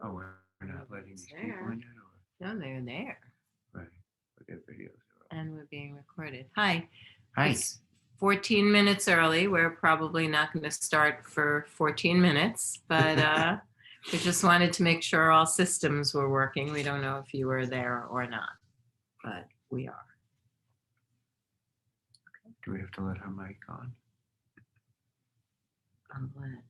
Oh, we're not letting these There. people in yet? No, they're there. Right. But their videos are And we're being recorded. Hi. Hi. It's 14 minutes early. We're probably not going to start for 14 minutes, but we just wanted to make sure all systems were working. We don't know if you were there or not, but we are. Do we have to let her mic on? I'm glad.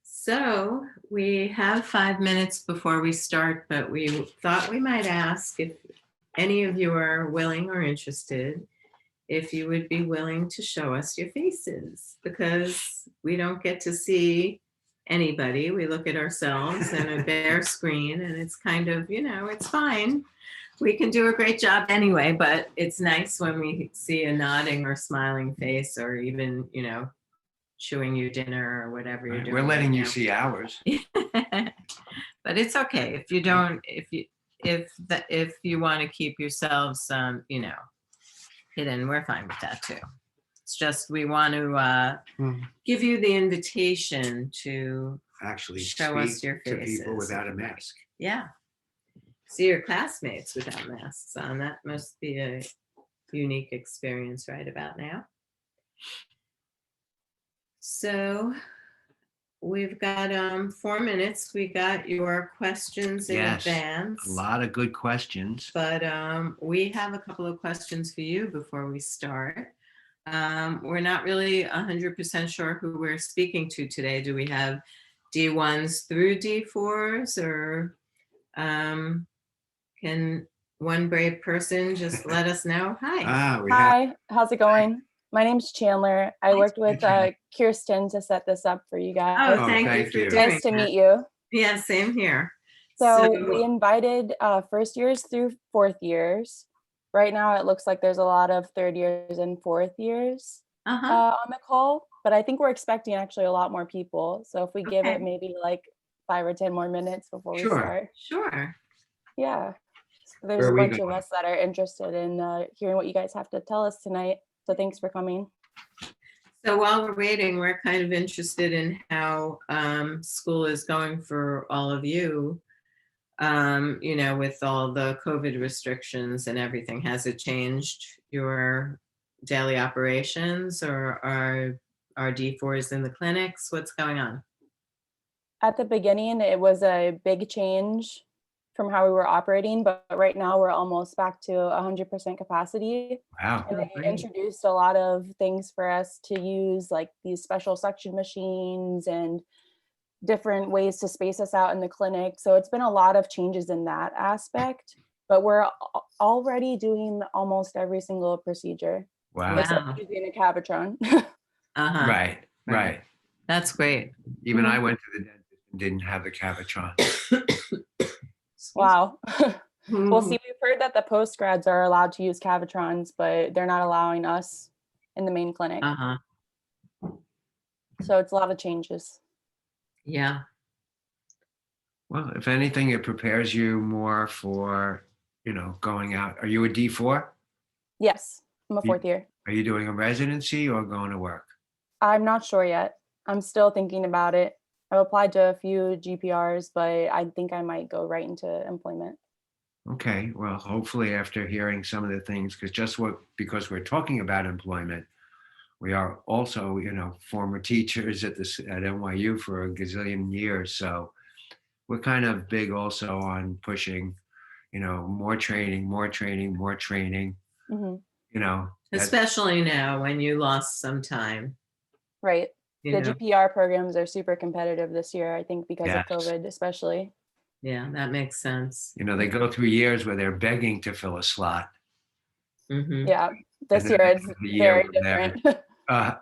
So we have 5 minutes before we start, but we thought we might ask if any of you are willing or interested, if you would be willing to show us your faces, because we don't get to see anybody. We look at ourselves in a bare screen, and it's kind of, it's fine. We can do a great job anyway, but it's nice when we see a nodding or smiling face, or even, chewing your dinner or whatever you're doing. We're letting right you now. see ours. But it's okay if you don't, if you want to keep yourselves, hidden, we're fine with that too. It's just we want to give you the invitation to Actually show us speak your to faces. people without a mask. Yeah. See your classmates without masks on. That must be a unique experience right about now. So we've got 4 minutes. We got your questions in advance. A lot of good questions. But we have a couple of questions for you before we start. we're not really 100% sure who we're speaking to today. Do we have D1s through D4s, or can one brave person just let us know? Hi. We have. Hi, how's it going? My name's Chandler. I Nice worked with Chandler. Kirsten to set this up for you guys. Oh, thank you thank for you. doing Nice to that. meet you. Yeah, same here. So we invited first years through fourth years. Right now, it looks like there's a lot of third years and fourth years uh-huh. on the call, but I think we're expecting actually a lot more people. So if we give Okay. it maybe like 5 or 10 more minutes before we Sure. start. Sure. Yeah. So there's Where a are we bunch of going? us that are interested in hearing what you guys have to tell us tonight. So thanks for coming. So while we're waiting, we're kind of interested in how school is going for all of you, with all the COVID restrictions and everything. Has it changed your daily operations, or are D4s in the clinics? What's going on? At the beginning, it was a big change from how we were operating, but right now we're almost back to 100% capacity. Wow. And they Great. introduced a lot of things for us to use, like these special suction machines and different ways to space us out in the clinic. So it's been a lot of changes in that aspect, but we're already doing almost every single procedure, Wow. except Wow. using a Cavitron. Uh-huh. Right. That's great. Even I went to the dentist and didn't have the Cavitron. Wow. Well, Mhm. see, we've heard that the post-grads are allowed to use Cavitrons, but they're not allowing us in the main clinic. Uh-huh. So it's a lot of changes. Yeah. Well, if anything, it prepares you more for, going out. Are you a D4? Yes, I'm a fourth year. Are you doing a residency or going to work? I'm not sure yet. I'm still thinking about it. I've applied to a few GPRs, but I think I might go right into employment. Okay. Well, hopefully after hearing some of the things, because we're talking about employment, we are also, former teachers at NYU for a gazillion years. So we're kind of big also on pushing, more training, more training, more training. Mhm. Especially now when you lost some time. Right. You The know. GPR programs are super competitive this year, I think, because of Yes. COVID, especially. Yeah, that makes sense. They go through years where they're begging to fill a slot. Mm-hmm. Yeah. This And year then it's the year very where they're- different.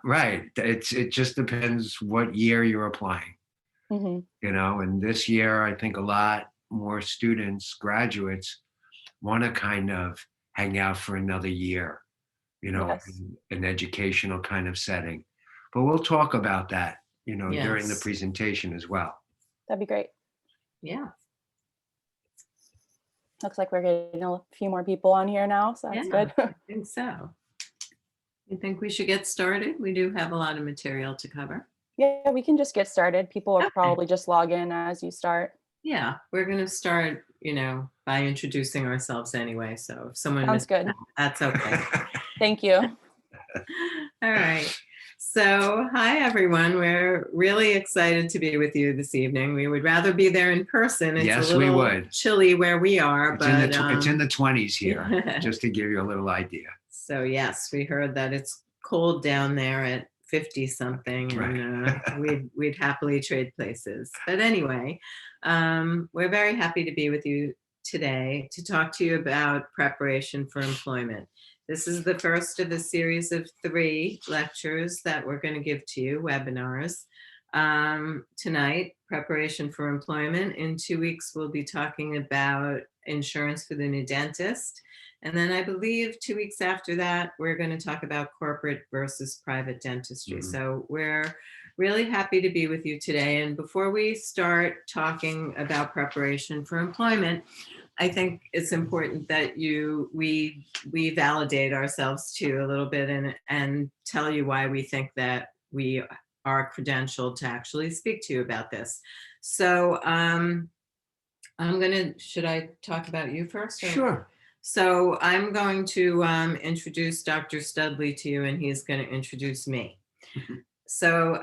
Right. It just depends what year you're applying. Hmm. And this year, I think a lot more students, graduates, want to kind of hang out for another year, Yes. in an educational kind of setting. But we'll talk about that, during the Yes. presentation as well. That'd be great. Yeah. Looks like we're getting a few more people on here now, so that's Yeah. good. I think so. You think we should get started? We do have a lot of material to cover. Yeah, we can just get started. People will Okay. probably just log in as you start. Yeah, we're going to start, by introducing ourselves anyway. So if someone Sounds missed good. that, that's okay. Thank you. All right. So, hi, everyone. We're really excited to be with you this evening. We would rather be there in person. It's Yes, a we little would. chilly where we are, It's but in the 20s here, just to give you a little idea. So, yes, we heard that it's cold down there at 50 something, and we'd happily trade places. But anyway, we're very happy to be with you today to talk to you about preparation for employment. This is the first of a series of 3 lectures that we're going to give to you, webinars. Tonight, preparation for employment. In 2 weeks, we'll be talking about insurance for the new dentist. And then I believe 2 weeks after that, we're going to talk about corporate versus private dentistry. Mhm. So we're really happy to be with you today. And before we start talking about preparation for employment, I think it's important that we validate ourselves too a little bit and tell you why we think that we are credentialed to actually speak to you about this. So should I talk about you first? Or? Sure. So I'm going to introduce Dr. Studley to you, and he's going to introduce me. So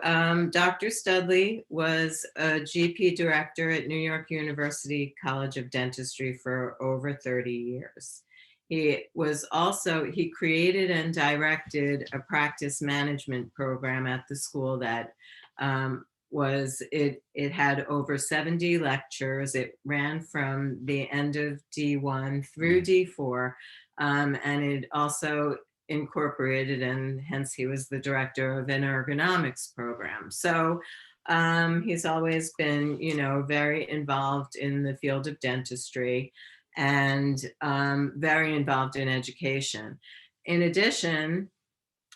Dr. Studley was a GP director at New York University College of Dentistry for over 30 years. He created and directed a practice management program at the school that it had over 70 lectures. It ran from the end of D1 through D4, and it also incorporated, and hence he was the director of an ergonomics program. So he's always been, very involved in the field of dentistry and very involved in education. In addition,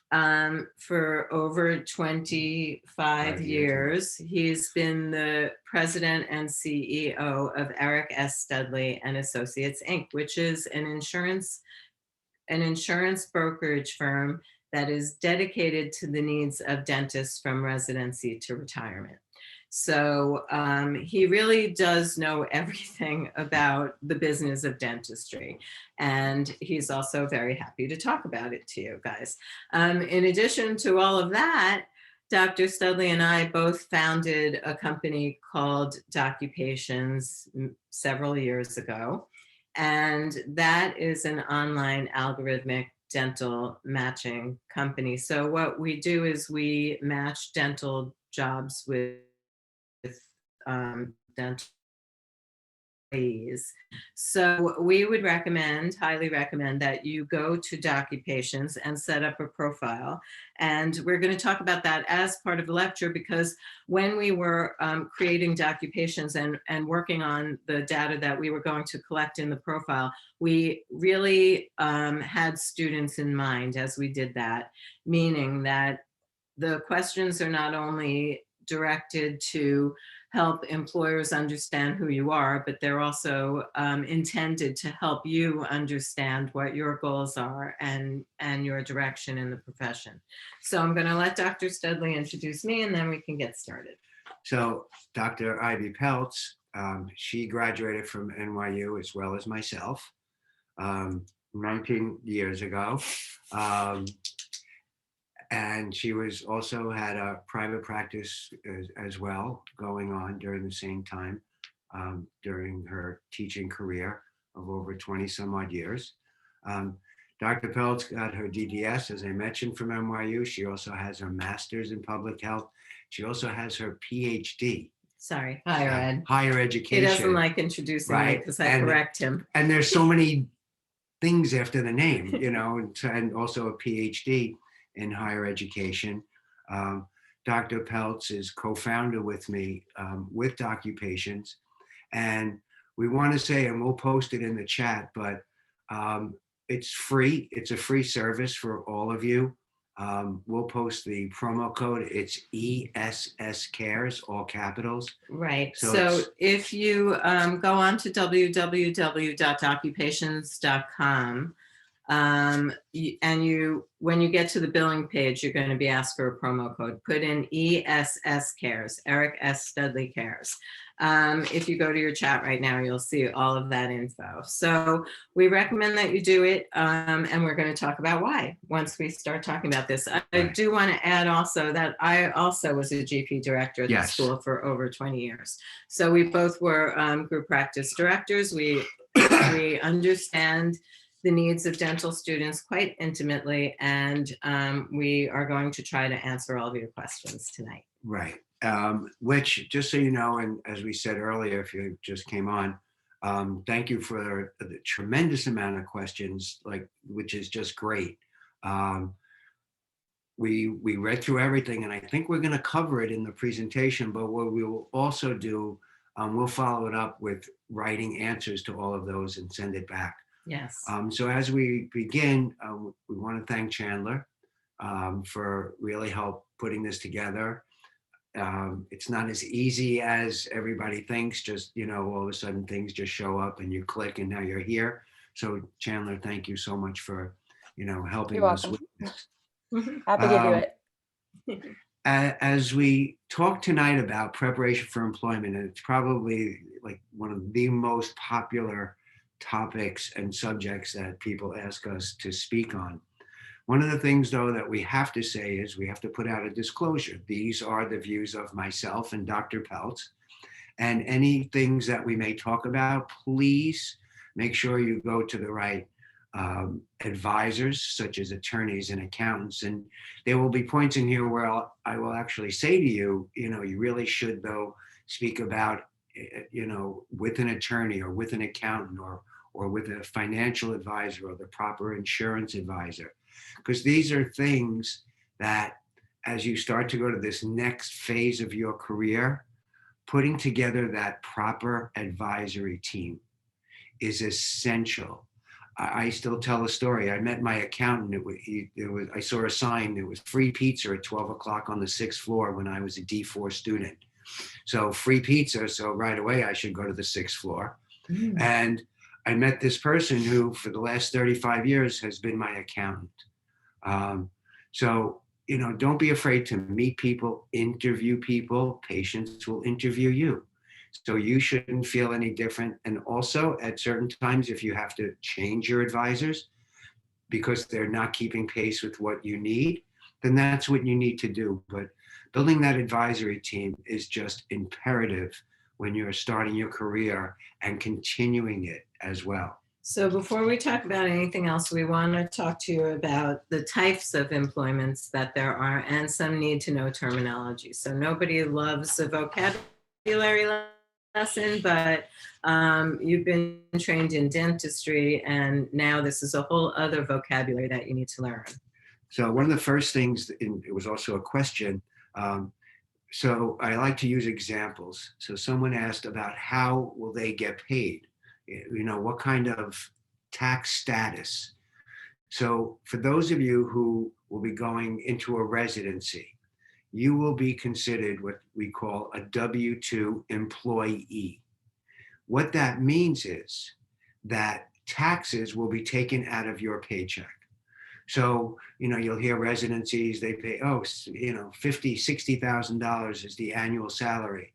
for over 25 years, he's been the president and CEO of Eric S. Studley and Associates, Inc., which is an insurance brokerage firm that is dedicated to the needs of dentists from residency to retirement. So he really does know everything about the business of dentistry. And he's also very happy to talk about it to you guys. In addition to all of that, Dr. Studley and I both founded a company called Doccupations several years ago. And that is an online algorithmic dental matching company. So what we do is we match dental jobs with dental employees. So we would highly recommend that you go to Doccupations and set up a profile. And we're going to talk about that as part of the lecture, because when we were creating Doccupations and working on the data that we were going to collect in the profile, we really had students in mind as we did that, meaning that the questions are not only directed to help employers understand who you are, but they're also intended to help you understand what your goals are and your direction in the profession. So I'm going to let Dr. Studley introduce me, and then we can get started. So Dr. Ivy Peltz, she graduated from NYU as well as myself 19 years ago. And she also had a private practice as well going on during the same time, during her teaching career of over 20 some odd years. Dr. Peltz got her DDS, as I mentioned, from NYU. She also has her master's in public health. She also has her PhD. Sorry, higher ed. Higher education. He doesn't like introducing me because I correct him. And there's so many things after the name, and also a PhD in higher education. Dr. Peltz is co-founder with me with Doccupations. And we want to say, and we'll post it in the chat, but it's free. It's a free service for all of you. We'll post the promo code. It's ESS Cares, all capitals. Right. So if you go on to www.doccupations.com, and when you get to the billing page, you're going to be asked for a promo code. Put in ESS Cares, Eric S. Studley Cares. If you go to your chat right now, you'll see all of that info. So we recommend that you do it, and we're going to talk about why once we start talking about this. I do want to add also that I also was a GP director at the school for over 20 years. So we both were group practice directors. We understand the needs of dental students quite intimately, and we are going to try to answer all of your questions tonight. Right. Which, just so you know, and as we said earlier, if you just came on, thank you for the tremendous amount of questions, which is just great. We read through everything, and I think we're going to cover it in the presentation, but what we will also do, we'll follow it up with writing answers to all of those and send it back. Yes. So as we begin, we want to thank Chandler for really help putting this together. It's not as easy as everybody thinks, just, all of a sudden things just show up and you click and now you're here. So Chandler, thank you so much for, helping us with this. Happy to do it. As we talk tonight about preparation for employment, and it's probably like one of the most popular topics and subjects that people ask us to speak on. One of the things, though, that we have to say is we have to put out a disclosure. These are the views of myself and Dr. Peltz, and any things that we may talk about, please make sure you go to the right advisors, such as attorneys and accountants. And there will be points in here where I will actually say to you, you really should, though, speak about, with an attorney or with an accountant or with a financial advisor or the proper insurance advisor. Because these are things that, as you start to go to this next phase of your career, putting together that proper advisory team is essential. I still tell a story. I met my accountant. I saw a sign. It was free pizza at 12 o'clock on the 6th floor when I was a D4 student. So free pizza. So right away I should go to the 6th floor. Mm. And I met this person who for the last 35 years has been my accountant. So, don't be afraid to meet people, interview people. Patients will interview you. So you shouldn't feel any different. And also at certain times, if you have to change your advisors because they're not keeping pace with what you need, then that's what you need to do. But building that advisory team is just imperative when you're starting your career and continuing it as well. So before we talk about anything else, we want to talk to you about the types of employments that there are and some need to know terminology. So nobody loves a vocabulary lesson, but you've been trained in dentistry, and now this is a whole other vocabulary that you need to learn. So one of the first things, it was also a question. So I like to use examples. So someone asked about how will they get paid? What kind of tax status? So for those of you who will be going into a residency, you will be considered what we call a W-2 employee. What that means is that taxes will be taken out of your paycheck. So, you'll hear residencies, they pay, $50,000, $60,000 is the annual salary.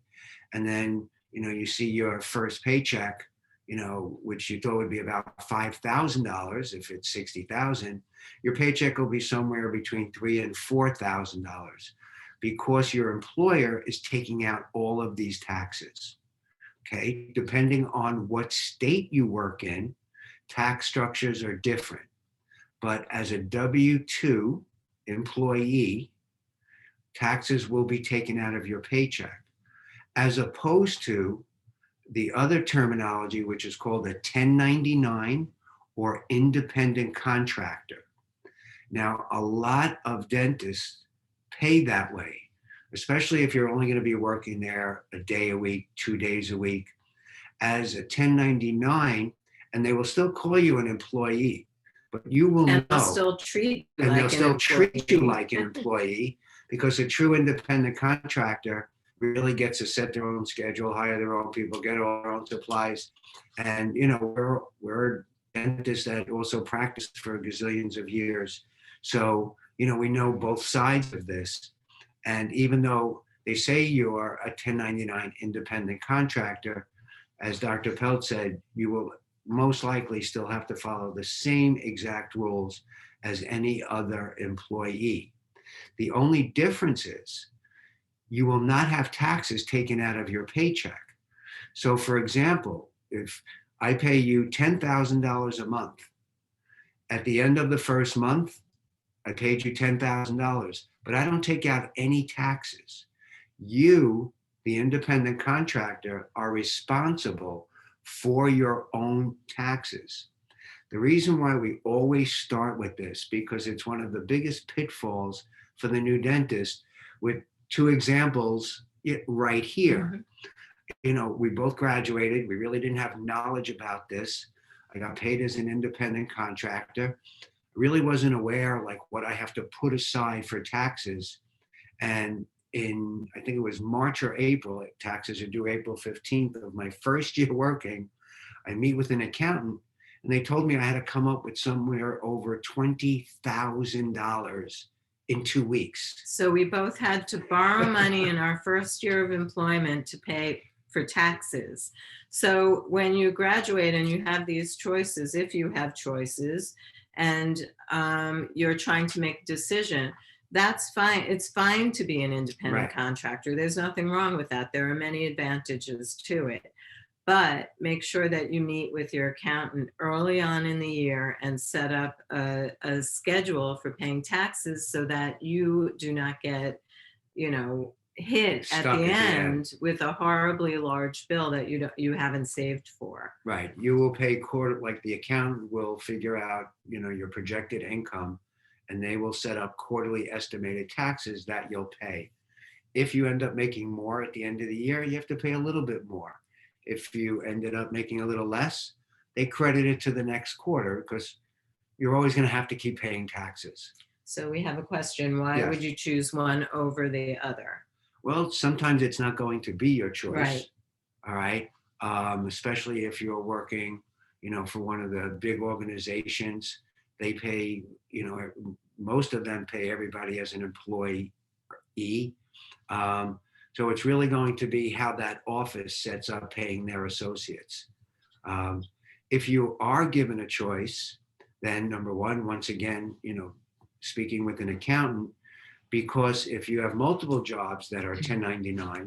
And then, you see your first paycheck, which you thought would be about $5,000 if it's $60,000, your paycheck will be somewhere between $3,000 and $4,000 because your employer is taking out all of these taxes. Okay, depending on what state you work in, tax structures are different. But as a W-2 employee, taxes will be taken out of your paycheck, as opposed to the other terminology, which is called a 1099 or independent contractor. Now, a lot of dentists pay that way, especially if you're only going to be working there a day a week, 2 days a week, as a 1099, and they will still call you an employee, but you will know. They'll still treat you and like they'll still an treat you employee. like an employee, because a true independent contractor really gets to set their own schedule, hire their own people, get all their own supplies. And, we're dentists that also practiced for gazillions of years. So, we know both sides of this. And even though they say you're a 1099 independent contractor, as Dr. Peltz said, you will most likely still have to follow the same exact rules as any other employee. The only difference is you will not have taxes taken out of your paycheck. So for example, if I pay you $10,000 a month, at the end of the first month, I paid you $10,000, but I don't take out any taxes. You, the independent contractor, are responsible for your own taxes. The reason why we always start with this, because it's one of the biggest pitfalls for the new dentist, with two examples right here. Mm-hmm. We both graduated. We really didn't have knowledge about this. I got paid as an independent contractor. Really wasn't aware like what I have to put aside for taxes. And in, I think it was March or April, taxes are due April 15th of my first year working, I meet with an accountant and they told me I had to come up with somewhere over $20,000 in 2 weeks. So we both had to borrow money in our first year of employment to pay for taxes. So when you graduate and you have these choices, if you have choices, and you're trying to make a decision, that's fine. It's fine to be an independent Right. contractor. There's nothing wrong with that. There are many advantages to it. But make sure that you meet with your accountant early on in the year and set up a schedule for paying taxes so that you do not get, hit at Stuck the at the end. end with a horribly large bill that you haven't saved for. Right. You will pay like the accountant will figure out, your projected income, and they will set up quarterly estimated taxes that you'll pay. If you end up making more at the end of the year, you have to pay a little bit more. If you ended up making a little less, they credit it to the next quarter because you're always going to have to keep paying taxes. So we have a question. Why Yes. would you choose one over the other? Well, sometimes it's not going to be your choice. Right. All right. Especially if you're working, for one of the big organizations, they pay, most of them pay everybody as an employee. So it's really going to be how that office sets up paying their associates. If you are given a choice, then number one, once again, speaking with an accountant, because if you have multiple jobs that are 1099,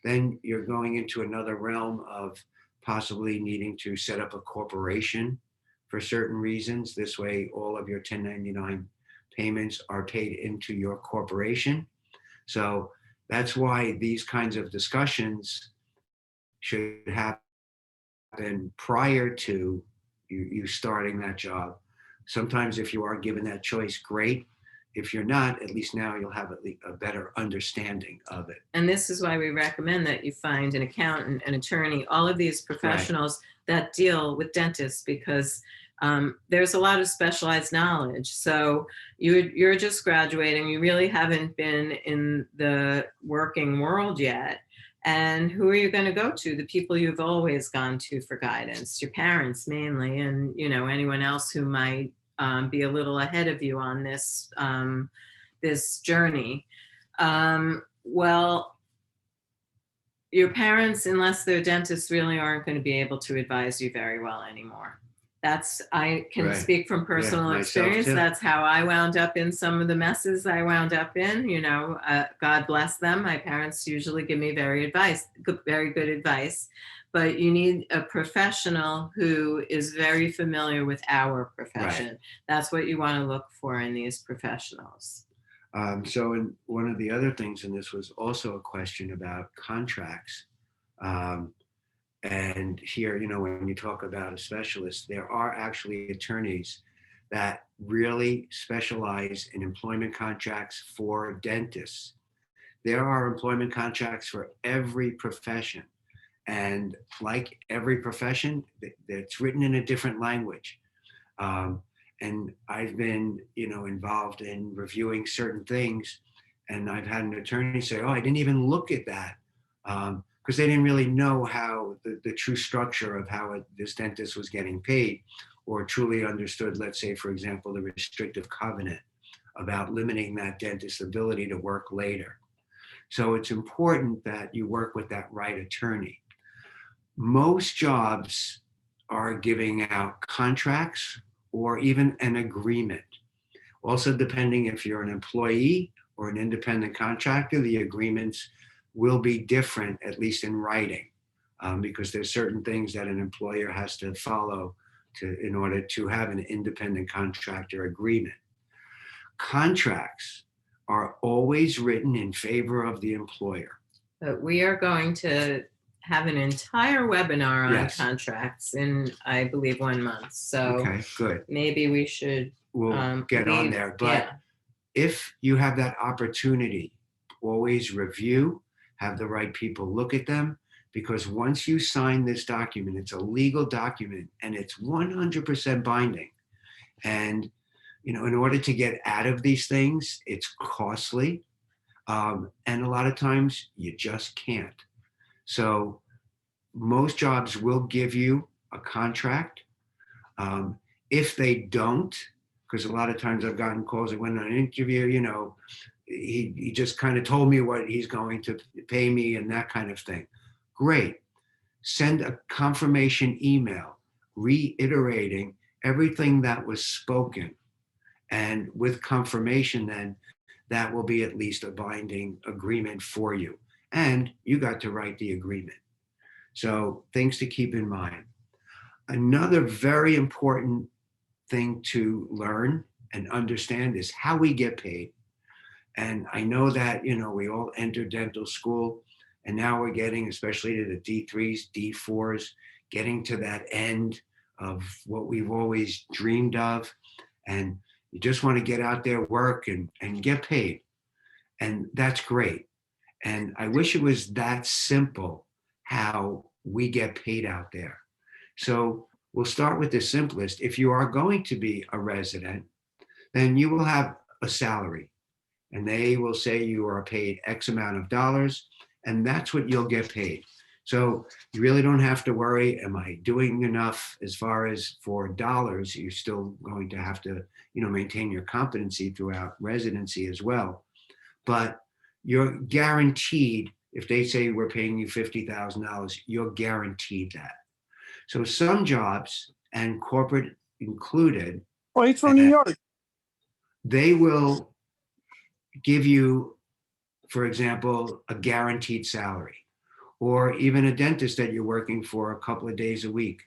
then you're going into another realm of possibly needing to set up a corporation for certain reasons. This way, all of your 1099 payments are paid into your corporation. So that's why these kinds of discussions should happen prior to you starting that job. Sometimes if you are given that choice, great. If you're not, at least now you'll have a better understanding of it. And this is why we recommend that you find an accountant, an attorney, all of these professionals that deal with dentists, because there's a lot of specialized knowledge. So you're just graduating. You really haven't been in the working world yet. And who are you going to go to? The people you've always gone to for guidance, your parents mainly, and anyone else who might be a little ahead of you on this this journey. Well, your parents, unless they're dentists, really aren't going to be able to advise you very well anymore. I can Right. speak from personal myself experience. too. That's how I wound up in some of the messes I wound up in. God bless them. My parents usually give me very good advice, but you need a professional who is very familiar with our profession. Right. That's what you want to look for in these professionals. So one of the other things, and this was also a question about contracts. And here, when you talk about a specialist, there are actually attorneys that really specialize in employment contracts for dentists. There are employment contracts for every profession. And like every profession, it's written in a different language. And I've been, involved in reviewing certain things. And I've had an attorney say, oh, I didn't even look at that. Because they didn't really know how the true structure of how this dentist was getting paid, or truly understood, let's say, for example, the restrictive covenant about limiting that dentist's ability to work later. So it's important that you work with that right attorney. Most jobs are giving out contracts or even an agreement. Also, depending if you're an employee or an independent contractor, the agreements will be different, at least in writing, because there's certain things that an employer has to follow in order to have an independent contractor agreement. Contracts are always written in favor of the employer. But we are going to have an entire webinar on Yes. contracts in, I believe, 1 month. So Okay, good. maybe we should We'll get on leave- there. But yeah. if you have that opportunity, always review, have the right people look at them, because once you sign this document, it's a legal document and it's 100% binding. And, in order to get out of these things, it's costly. And a lot of times you just can't. So most jobs will give you a contract. If they don't, because a lot of times I've gotten calls that went on an interview, he just kind of told me what he's going to pay me and that kind of thing. Great. Send a confirmation email reiterating everything that was spoken. And with confirmation, then that will be at least a binding agreement for you. And you got to write the agreement. So things to keep in mind. Another very important thing to learn and understand is how we get paid. And I know that, we all enter dental school and now we're getting, especially to the D3s, D4s, getting to that end of what we've always dreamed of. And you just want to get out there, work and get paid. And that's great. And I wish it was that simple how we get paid out there. So we'll start with the simplest. If you are going to be a resident, then you will have a salary and they will say you are paid X amount of dollars, and that's what you'll get paid. So you really don't have to worry, am I doing enough as far as for dollars? You're still going to have to, maintain your competency throughout residency as well. But you're guaranteed, if they say we're paying you $50,000, you're guaranteed that. So some jobs, and corporate included, Oh, he's from New York. they will give you, for example, a guaranteed salary, or even a dentist that you're working for a couple of days a week.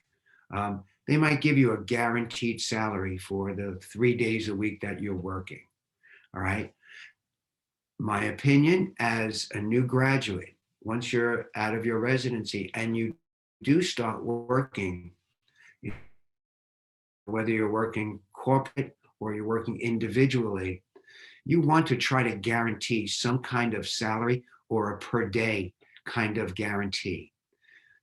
They might give you a guaranteed salary for the 3 days a week that you're working. All right. My opinion as a new graduate, once you're out of your residency and you do start working, whether you're working corporate or you're working individually, you want to try to guarantee some kind of salary or a per day kind of guarantee.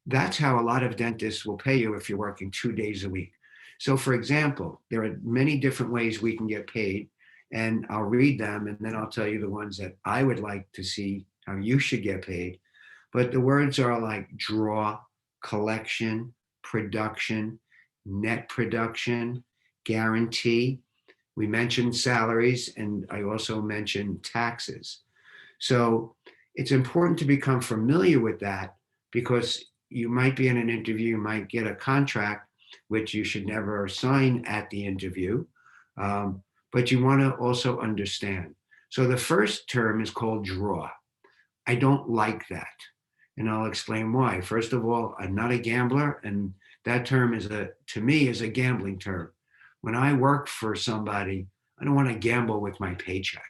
That's how a lot of dentists will pay you if you're working 2 days a week. So for example, there are many different ways we can get paid, and I'll read them and then I'll tell you the ones that I would like to see how you should get paid. But the words are like draw, collection, production, net production, guarantee. We mentioned salaries, and I also mentioned taxes. So it's important to become familiar with that, because you might be in an interview, you might get a contract, which you should never sign at the interview, but you want to also understand. So the first term is called draw. I don't like that, and I'll explain why. First of all, I'm not a gambler, and that term to me is a gambling term. When I work for somebody, I don't want to gamble with my paycheck.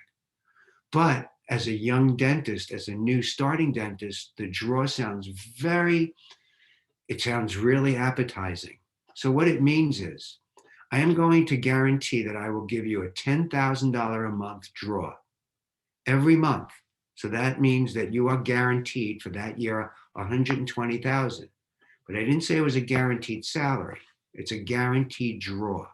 But as a young dentist, as a new starting dentist, the draw sounds really appetizing. So what it means is, I am going to guarantee that I will give you a $10,000 a month draw every month. So that means that you are guaranteed for that year $120,000. But I didn't say it was a guaranteed salary. It's a guaranteed draw.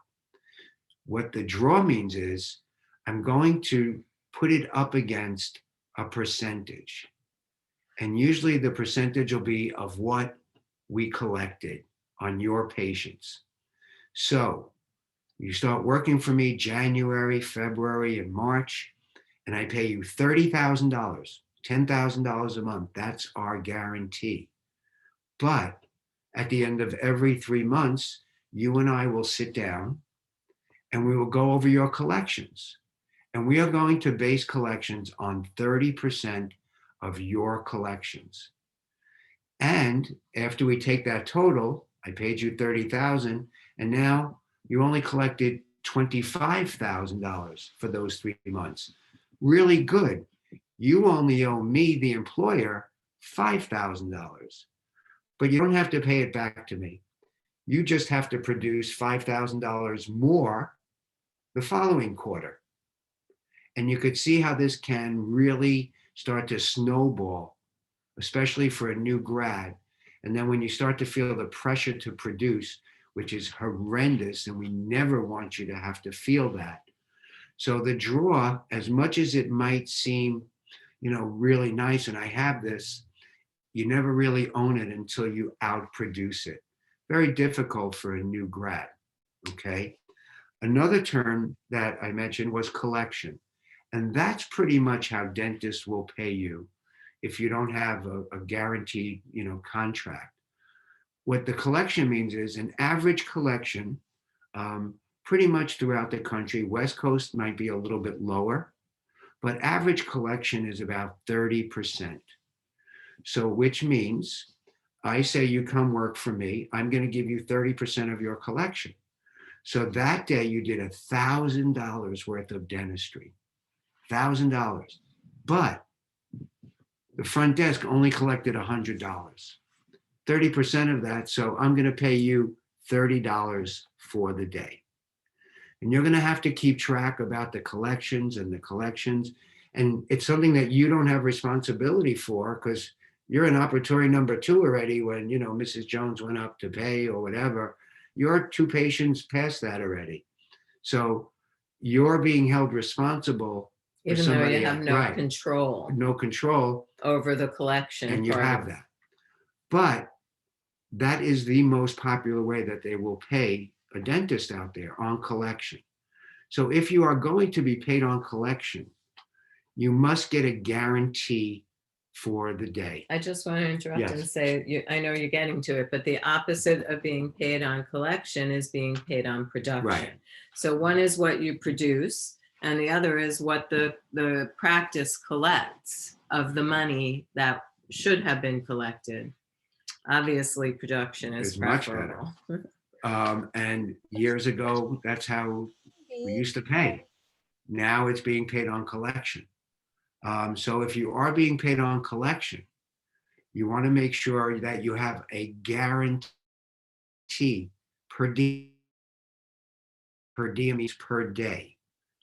What the draw means is, I'm going to put it up against a percentage. And usually the percentage will be of what we collected on your patients. So you start working for me January, February, and March, and I pay you $30,000, $10,000 a month. That's our guarantee. But at the end of every 3 months, you and I will sit down and we will go over your collections. And we are going to base collections on 30% of your collections. And after we take that total, I paid you $30,000, and now you only collected $25,000 for those 3 months. Really good. You only owe me, the employer, $5,000. But you don't have to pay it back to me. You just have to produce $5,000 more the following quarter. And you could see how this can really start to snowball, especially for a new grad. And then when you start to feel the pressure to produce, which is horrendous, and we never want you to have to feel that. So the draw, as much as it might seem, really nice, and I have this, you never really own it until you outproduce it. Very difficult for a new grad, okay? Another term that I mentioned was collection. And that's pretty much how dentists will pay you if you don't have a guaranteed, contract. What the collection means is an average collection, pretty much throughout the country. West Coast might be a little bit lower, but average collection is about 30%. So which means I say you come work for me. I'm going to give you 30% of your collection. So that day you did $1,000 worth of dentistry, $1,000. But the front desk only collected $100, 30% of that. So I'm going to pay you $30 for the day. And you're going to have to keep track about the collections and the collections. And it's something that you don't have responsibility for because you're in operatory number 2 already when, Mrs. Jones went up to pay or whatever. You're 2 patients past that already. So you're being held responsible for Even though somebody you have else. no Right. control No control. over the collection. And you have that. But that is the most popular way that they will pay a dentist out there, on collection. So if you are going to be paid on collection, you must get a guarantee for the day. I just want to interrupt Yes. and say, I know you're getting to it, but the opposite of being paid on collection is being paid on production. Right. So one is what you produce, and the other is what the practice collects of the money that should have been collected. Obviously, production is It's much better. preferable. And years ago, that's how we used to pay. Now it's being paid on collection. So if you are being paid on collection, you want to make sure that you have a guarantee per diem. Per diem means per day.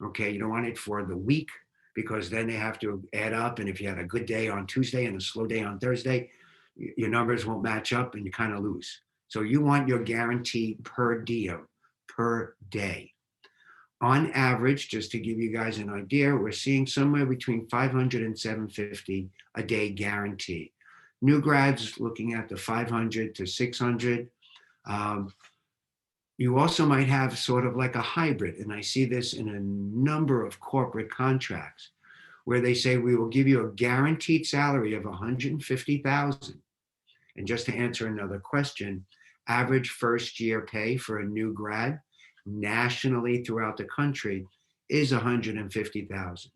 Okay, you don't want it for the week because then they have to add up. And if you had a good day on Tuesday and a slow day on Thursday, your numbers won't match up and you kind of lose. So you want your guarantee per diem, per day. On average, just to give you guys an idea, we're seeing somewhere between 500 and 750 a day guarantee. New grads looking at the 500 to 600. You also might have sort of like a hybrid, and I see this in a number of corporate contracts where they say we will give you a guaranteed salary of $150,000. And just to answer another question, average first year pay for a new grad nationally throughout the country is $150,000.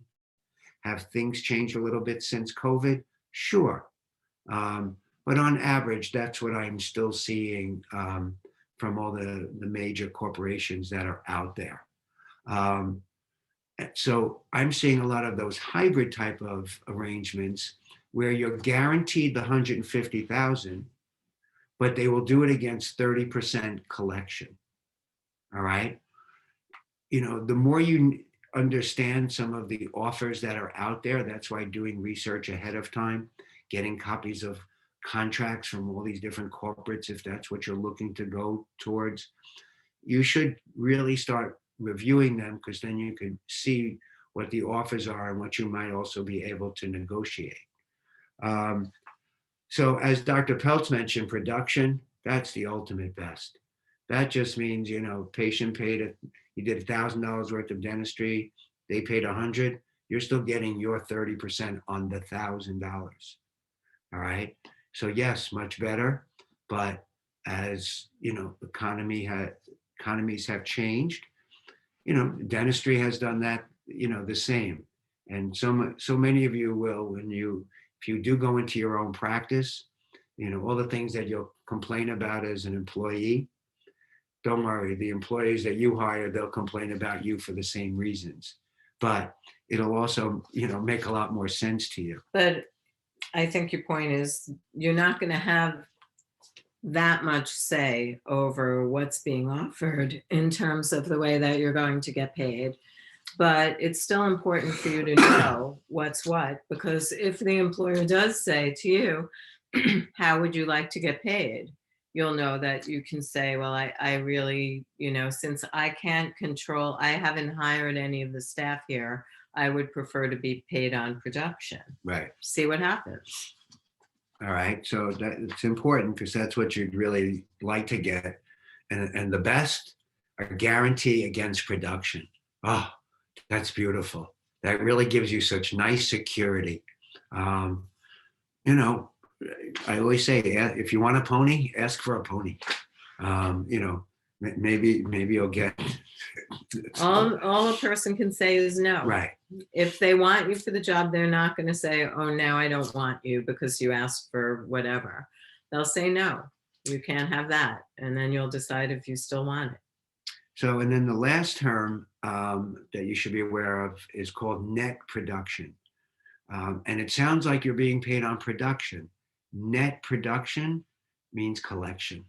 Have things changed a little bit since COVID? Sure. But on average, that's what I'm still seeing from all the major corporations that are out there. So I'm seeing a lot of those hybrid type of arrangements where you're guaranteed the $150,000, but they will do it against 30% collection. All right. The more you understand some of the offers that are out there, that's why doing research ahead of time, getting copies of contracts from all these different corporates, if that's what you're looking to go towards, you should really start reviewing them because then you can see what the offers are and what you might also be able to negotiate. So as Dr. Peltz mentioned, production, that's the ultimate best. That just means, patient paid, you did $1,000 worth of dentistry, they paid $100, you're still getting your 30% on the $1,000. All right. So yes, much better. But as economies have changed, dentistry has done that, the same. And so many of you will, if you do go into your own practice, all the things that you'll complain about as an employee, don't worry, the employees that you hire, they'll complain about you for the same reasons. But it'll also, make a lot more sense to you. But I think your point is you're not going to have that much say over what's being offered in terms of the way that you're going to get paid. But it's still important for you to know what's what, because if the employer does say to you, how would you like to get paid? You'll know that you can say, well, I really, since I can't control, I haven't hired any of the staff here, I would prefer to be paid on production. Right. See what happens. All right. So it's important because that's what you'd really like to get. And the best, a guarantee against production. Oh, that's beautiful. That really gives you such nice security. I always say, if you want a pony, ask for a pony. Maybe you'll get. All a person can say is no. Right. If they want you for the job, they're not going to say, oh, now I don't want you because you asked for whatever. they'll say, no, you can't have that. And then you'll decide if you still want it. So, and then the last term that you should be aware of is called net production. And it sounds like you're being paid on production. Net production means collection.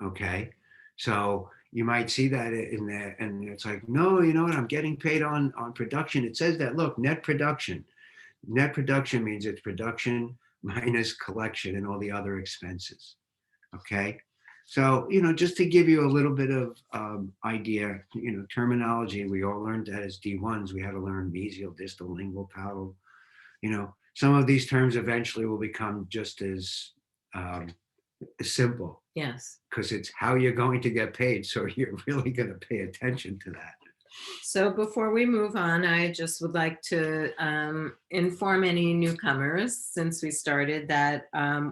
Okay. So you might see that in there, and it's like, no, you know what? I'm getting paid on production. It says that, look, net production. Net production means it's production minus collection and all the other expenses. Okay. So, just to give you a little bit of idea, terminology, we all learned that as D1s. We had to learn mesial, distal, lingual, palatal. Some of these terms eventually will become just as simple. Yes. Because it's how you're going to get paid. So you're really going to pay attention to that. So before we move on, I just would like to inform any newcomers since we started that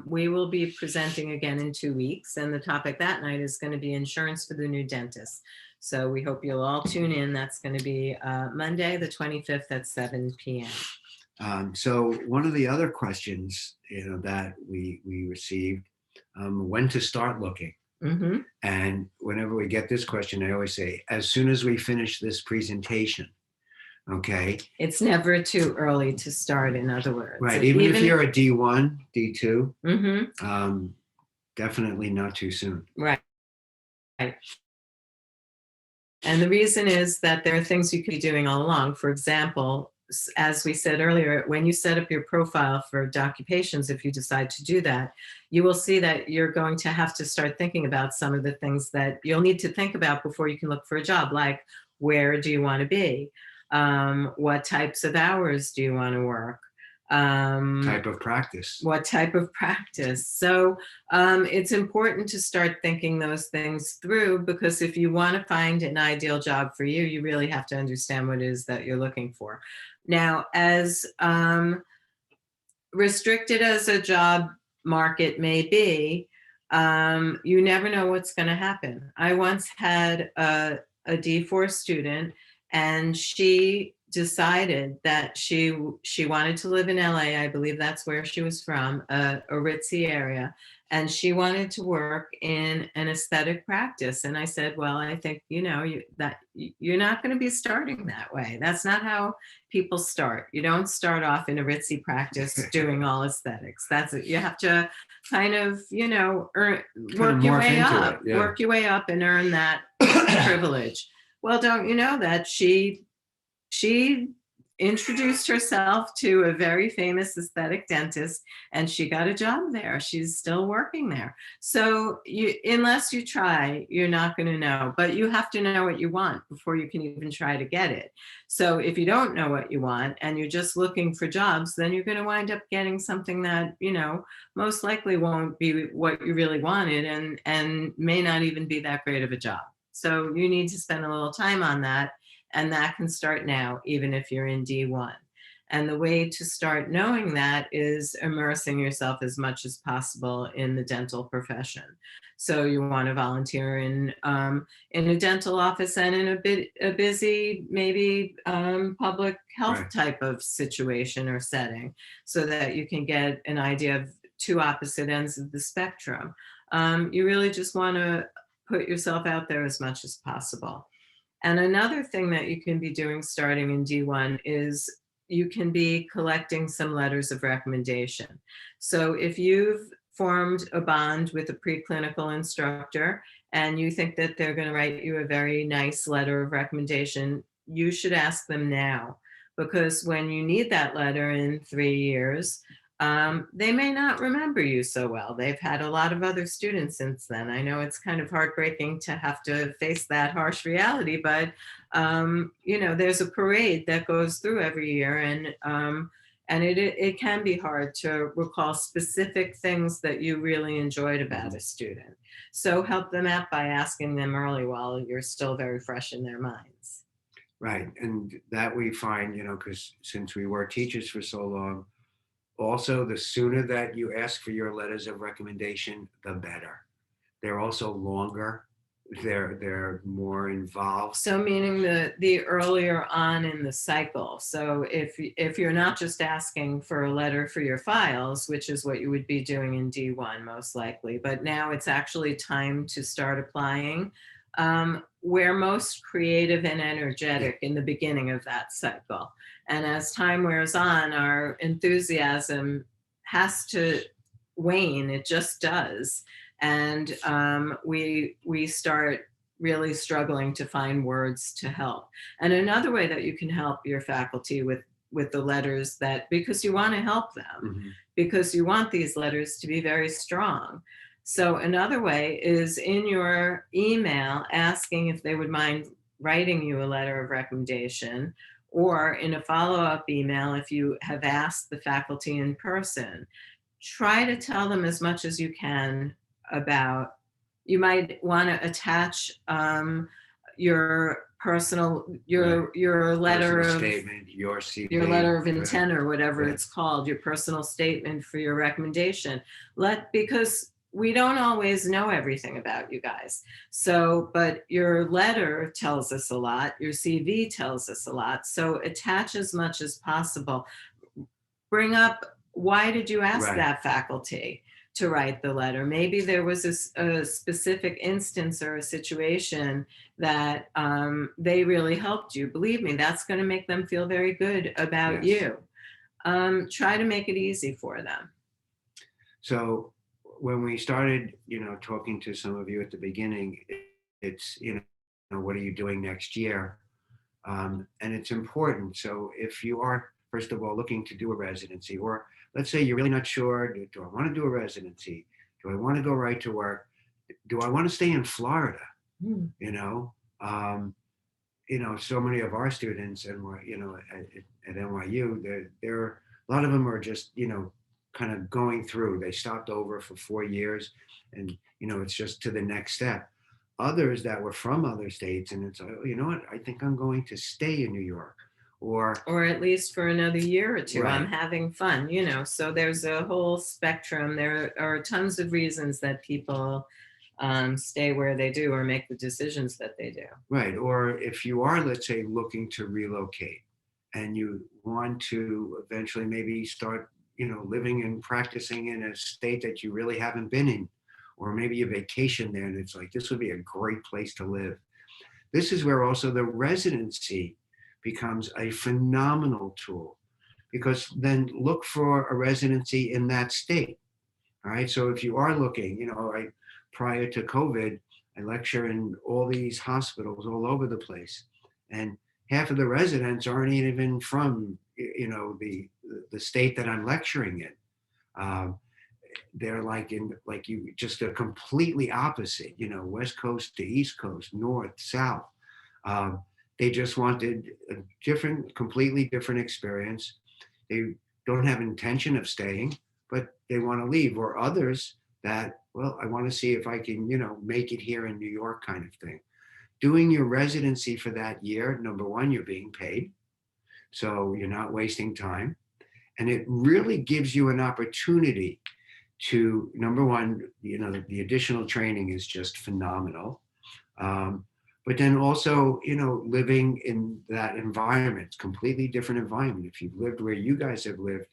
we will be presenting again in 2 weeks. And the topic that night is going to be insurance for the new dentist. So we hope you'll all tune in. That's going to be Monday, the 25th at 7 p.m. So one of the other questions, that we received, when to start looking. Mm-hmm. And whenever we get this question, I always say, as soon as we finish this presentation, okay? It's never too early to start, in other words. Right, even if you're a D1, D2, mm-hmm. Definitely not too soon. Right. And the reason is that there are things you could be doing all along. For example, as we said earlier, when you set up your profile for Doccupations, if you decide to do that, you will see that you're going to have to start thinking about some of the things that you'll need to think about before you can look for a job, like where do you want to be? What types of hours do you want to work? Type of practice. What type of practice? So it's important to start thinking those things through, because if you want to find an ideal job for you, you really have to understand what it is that you're looking for. Now, as restricted as a job market may be, you never know what's going to happen. I once had a D4 student, and she decided that she wanted to live in LA. I believe that's where she was from, a ritzy area. And she wanted to work in an aesthetic practice. And I said, well, I think, that you're not going to be starting that way. That's not how people start. You don't start off in a ritzy practice doing all aesthetics. That's it. You have to kind of, work your way up, work your way up and earn that privilege. Well, don't you know that she introduced herself to a very famous aesthetic dentist, and she got a job there. She's still working there. So unless you try, you're not going to know, but you have to know what you want before you can even try to get it. So if you don't know what you want and you're just looking for jobs, then you're going to wind up getting something that, most likely won't be what you really wanted, and may not even be that great of a job. So you need to spend a little time on that. And that can start now, even if you're in D1. And the way to start knowing that is immersing yourself as much as possible in the dental profession. So you want to volunteer in a dental office and in a busy, maybe public health type of situation or setting, so that you can get an idea of two opposite ends of the spectrum. You really just want to put yourself out there as much as possible. And another thing that you can be doing starting in D1 is you can be collecting some letters of recommendation. So if you've formed a bond with a preclinical instructor and you think that they're going to write you a very nice letter of recommendation, you should ask them now, because when you need that letter in 3 years, they may not remember you so well. They've had a lot of other students since then. I know it's kind of heartbreaking to have to face that harsh reality, but there's a parade that goes through every year, and it can be hard to recall specific things that you really enjoyed about a student. So help them out by asking them early while you're still very fresh in their minds. Right, and that we find, because since we were teachers for so long, also, the sooner that you ask for your letters of recommendation, the better. They're also longer they're more involved. So meaning the earlier on in the cycle. So if you're not just asking for a letter for your files, which is what you would be doing in D1 most likely, but now it's actually time to start applying. We're most creative and energetic in the beginning of that cycle. And as time wears on, our enthusiasm has to wane. It just does. And we start really struggling to find words to help. And another way that you can help your faculty with the letters, that because you want to help them, Mhm. because you want these letters to be very strong. So another way is in your email asking if they would mind writing you a letter of recommendation, or in a follow-up email if you have asked the faculty in person. Try to tell them as much as you can about, you might want to attach your personal, your letter Personal of statement, your CV, your letter of right. intent, or whatever Right. it's called, your personal statement for your recommendation. Because we don't always know everything about you guys. So, but your letter tells us a lot, your CV tells us a lot. So attach as much as possible. Bring up, why did you ask Right. that faculty to write the letter? Maybe there was a specific instance or a situation that they really helped you. Believe me, that's going to make them feel very good about Yes. you. Try to make it easy for them. So when we started, talking to some of you at the beginning, it's, what are you doing next year? And it's important. So if you are, first of all, looking to do a residency, or let's say you're really not sure, do I want to do a residency? Do I want to go right to work? Do I want to stay in Florida? Hmm. Um, so many of our students, and we're, at NYU, they're a lot of them are just, kind of going through. They stopped over for 4 years, and it's just to the next step. Others that were from other states, and it's like, oh, you know what? I think I'm going to stay in New York, Or at least for another year or two. I'm right, having fun, So there's a whole spectrum. There are tons of reasons that people stay where they do or make the decisions that they do. right. Or if you are, let's say, looking to relocate, and you want to eventually maybe start, living and practicing in a state that you really haven't been in, or maybe you vacation there, and it's like this would be a great place to live. This is where also the residency becomes a phenomenal tool, because then look for a residency in that state. All right. So if you are looking, prior to COVID, I lecture in all these hospitals all over the place. And half of the residents aren't even from, the state that I'm lecturing in. Um, they're like you, just a completely opposite, West Coast to East Coast, North, South. Um, they just wanted a completely different experience. They don't have intention of staying, but they want to leave. Or others that, well, I want to see if I can, make it here in New York, kind of thing. Doing your residency for that year, number one, you're being paid. So you're not wasting time. And it really gives you an opportunity to, number one, the additional training is just phenomenal. But then also, living in that environment, it's a completely different environment. If you've lived where you guys have lived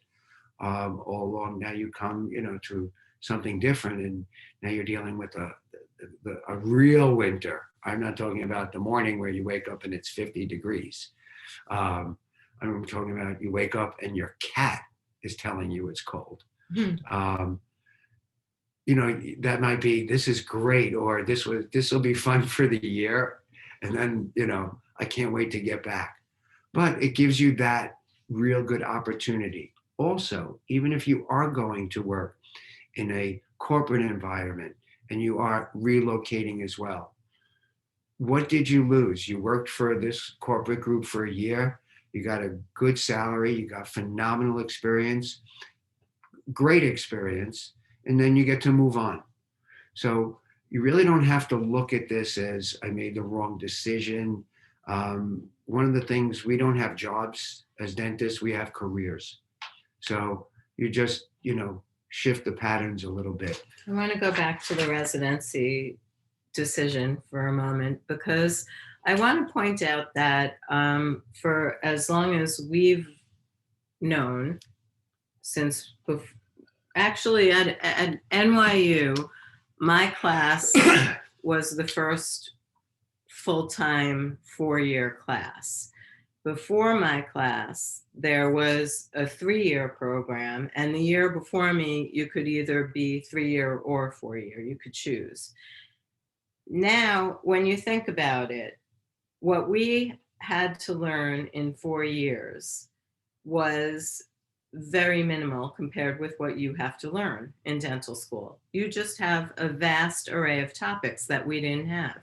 all along, now you come, to something different, and now you're dealing with a real winter. I'm not talking about the morning where you wake up and it's 50 degrees. I'm talking about you wake up and your cat is telling you it's cold. Hmm. That might be, this is great, or this will be fun for the year. And then, I can't wait to get back. But it gives you that real good opportunity. Also, even if you are going to work in a corporate environment and you are relocating as well, what did you lose? You worked for this corporate group for a year. You got a good salary. You got phenomenal experience, great experience, and then you get to move on. So you really don't have to look at this as I made the wrong decision. One of the things, we don't have jobs as dentists, we have careers. So you just, shift the patterns a little bit. I want to go back to the residency decision for a moment, because I want to point out that for as long as we've known, since actually at NYU, my class was the first full-time 4-year class. Before my class, there was a 3-year program, and the year before me, you could either be 3-year or 4-year, you could choose. Now, when you think about it, what we had to learn in 4 years was very minimal compared with what you have to learn in dental school. You just have a vast array of topics that we didn't have.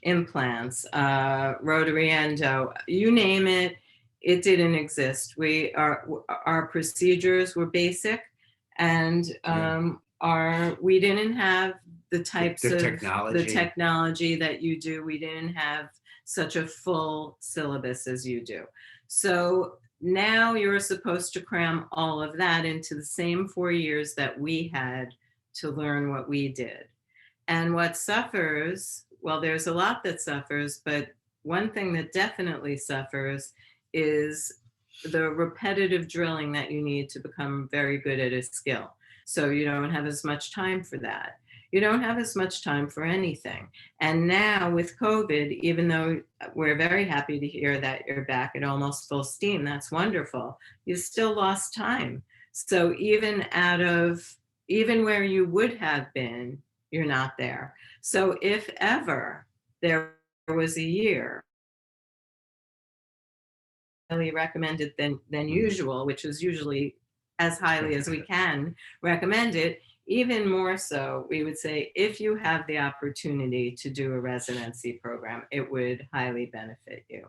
Implants, rotary endo, you name it, it didn't exist. Our procedures were basic, and we didn't have the types The of technology. the technology that you do. We didn't have such a full syllabus as you do. So now you're supposed to cram all of that into the same 4 years that we had to learn what we did. And what suffers, well, there's a lot that suffers, but one thing that definitely suffers is the repetitive drilling that you need to become very good at a skill. So you don't have as much time for that. You don't have as much time for anything. And now with COVID, even though we're very happy to hear that you're back at almost full steam, that's wonderful, you still lost time. So even where you would have been, you're not there. So if ever there was a year highly recommended than usual, which is usually as highly as we can recommend it, even more so, we would say if you have the opportunity to do a residency program, it would highly benefit you.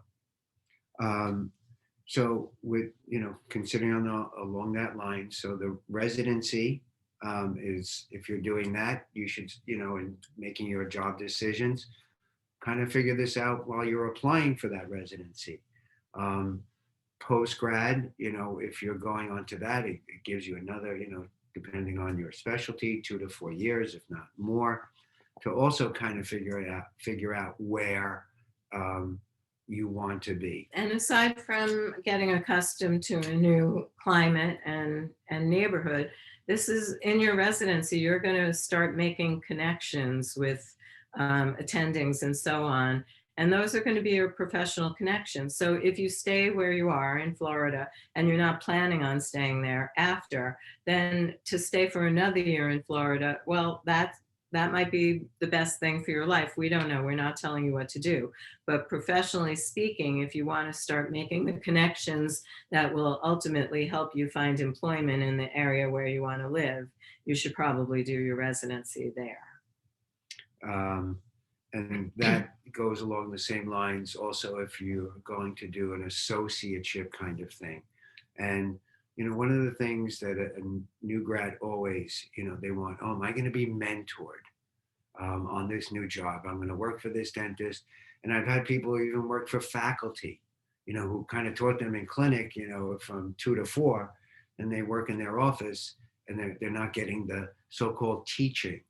So with, considering along that line, so the residency is, if you're doing that, you should, in making your job decisions, kind of figure this out while you're applying for that residency. Post-grad, if you're going on to that, it gives you another, depending on your specialty, 2 to 4 years, if not more, to also kind of figure out where you want to be. And aside from getting accustomed to a new climate and neighborhood, this is in your residency, you're going to start making connections with attendings and so on. And those are going to be your professional connections. So if you stay where you are in Florida and you're not planning on staying there after, then to stay for another year in Florida, well, that might be the best thing for your life. We don't know. We're not telling you what to do. But professionally speaking, if you want to start making the connections that will ultimately help you find employment in the area where you want to live, you should probably do your residency there. And that goes along the same lines also if you're going to do an associateship kind of thing. And, one of the things that a new grad always, they want, oh, am I going to be mentored on this new job? I'm going to work for this dentist. And I've had people who even work for faculty, who kind of taught them in clinic, from 2 to 4, and they work in their office and they're not getting the so-called teaching.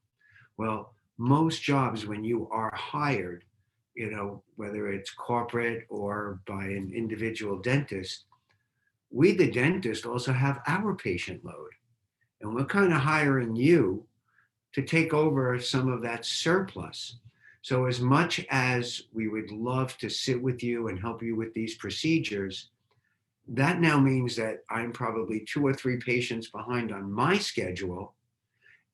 Well, most jobs, when you are hired, whether it's corporate or by an individual dentist, we, the dentist, also have our patient load. And we're kind of hiring you to take over some of that surplus. So as much as we would love to sit with you and help you with these procedures, that now means that I'm probably 2 or 3 patients behind on my schedule.